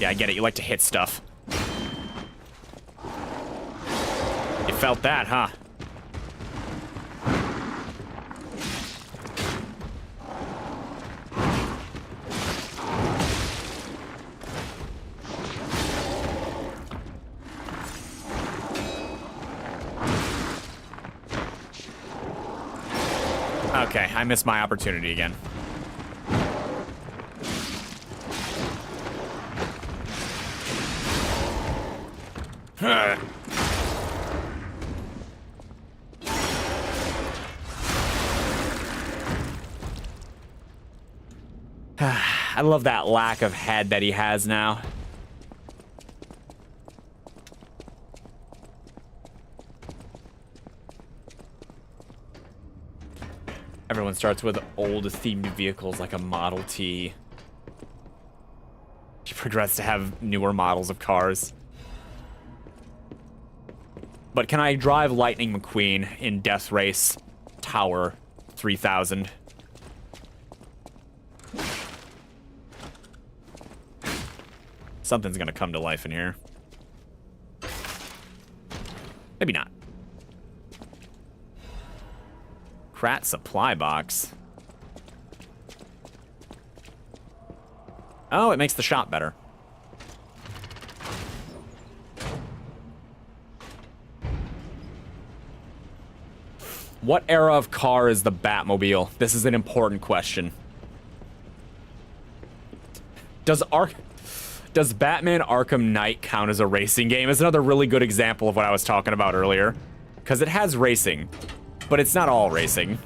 Yeah, I get it. You like to hit stuff. You felt that, huh? Okay, I missed my opportunity again. I love that lack of head that he has now. Everyone starts with old themed vehicles like a Model T. She progressed to have newer models of cars. But can I drive Lightning McQueen in Death Race Tower 3000? Something's gonna come to life in here. Maybe not. Krat supply box. Oh, it makes the shop better. What era of car is the Batmobile? This is an important question. Does Batman Arkham Knight count as a racing game? It's another really good example of what I was talking about earlier. Because it has racing, but it's not all racing.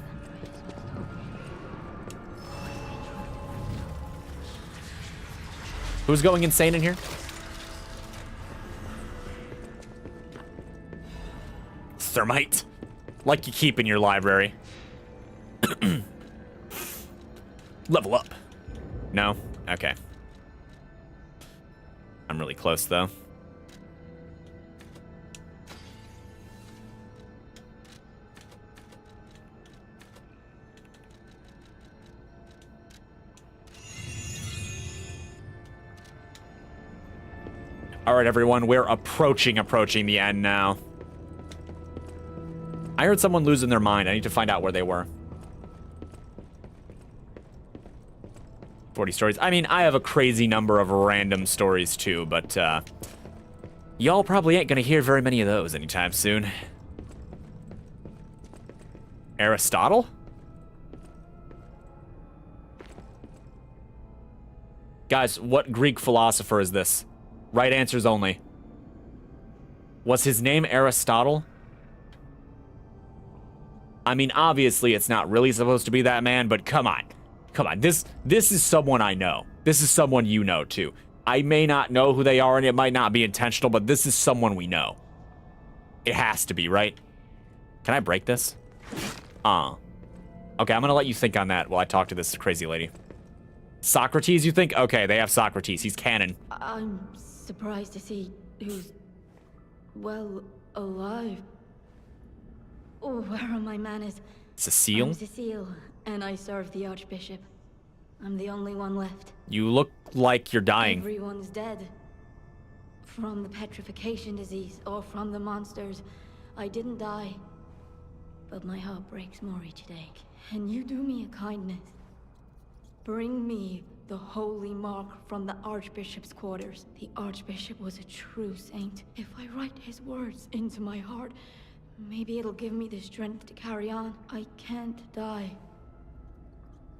Who's going insane in here? Thermite. Like you keep in your library. Level up. No? Okay. I'm really close, though. All right, everyone, we're approaching the end now. I heard someone losing their mind. I need to find out where they were. 40 stories. I mean, I have a crazy number of random stories too, but y'all probably ain't gonna hear very many of those anytime soon. Aristotle? Guys, what Greek philosopher is this? Right answers only. Was his name Aristotle? I mean, obviously it's not really supposed to be that man, but come on. Come on, this is someone I know. This is someone you know, too. I may not know who they are, and it might not be intentional, but this is someone we know. It has to be, right? Can I break this? Okay, I'm gonna let you think on that while I talk to this crazy lady. Socrates, you think? Okay, they have Socrates. He's canon. I'm surprised to see who's, well, alive. Oh, where are my manners? Cecile? I'm Cecile, and I serve the Archbishop. I'm the only one left. You look like you're dying. Everyone's dead. From the petrification disease, or from the monsters. I didn't die. But my heart breaks more each day. Can you do me a kindness? Bring me the holy mark from the Archbishop's quarters. The Archbishop was a true saint. If I write his words into my heart, maybe it'll give me the strength to carry on. I can't die.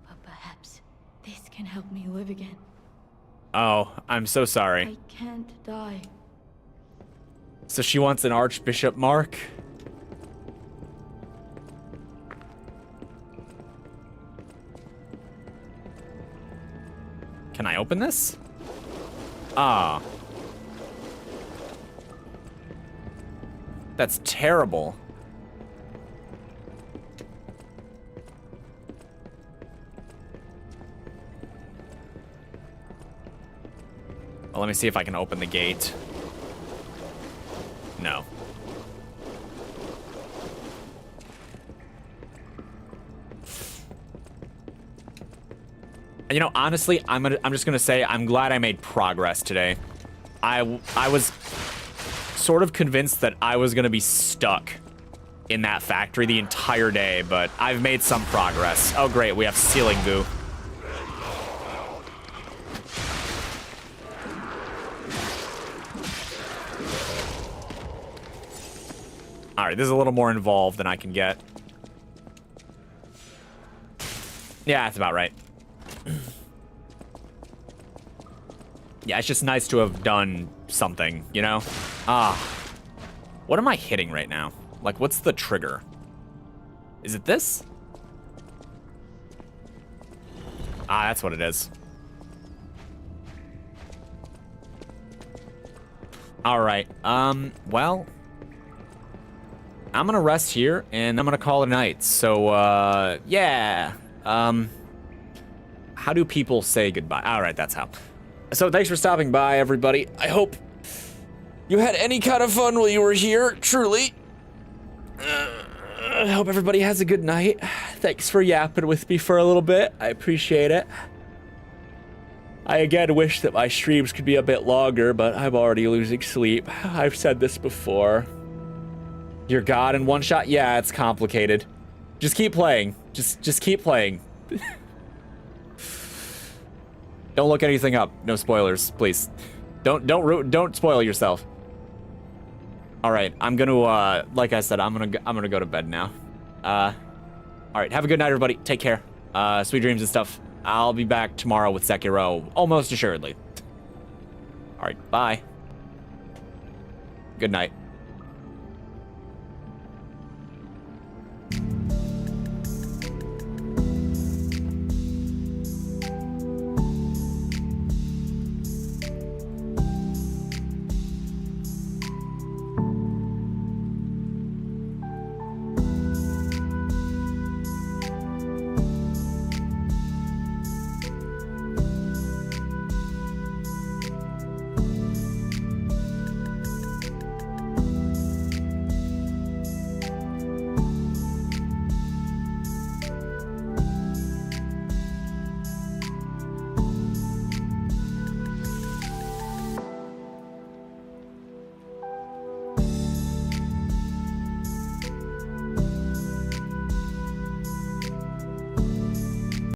But perhaps this can help me live again. Oh, I'm so sorry. I can't die. So she wants an Archbishop mark? Can I open this? Ah. That's terrible. Well, let me see if I can open the gate. No. You know, honestly, I'm just gonna say I'm glad I made progress today. I was sort of convinced that I was gonna be stuck in that factory the entire day, but I've made some progress. Oh great, we have ceiling goo. Alright, this is a little more involved than I can get. Yeah, that's about right. Yeah, it's just nice to have done something, you know? What am I hitting right now? Like, what's the trigger? Is it this? That's what it is. Alright, well... I'm gonna rest here, and I'm gonna call it a night. So, yeah. How do people say goodbye? Alright, that's how. So thanks for stopping by, everybody. I hope you had any kind of fun while you were here, truly. I hope everybody has a good night. Thanks for yapping with me for a little bit. I appreciate it. I again wish that my streams could be a bit longer, but I'm already losing sleep. I've said this before. You're God in one shot? Yeah, it's complicated. Just keep playing. Just keep playing. Don't look anything up. No spoilers, please. Don't spoil yourself. All right, I'm gonna like I said, I'm gonna go to bed now. All right, have a good night, everybody. Take care. Sweet dreams and stuff. I'll be back tomorrow with Sekiro, almost assuredly. All right, bye. Good night.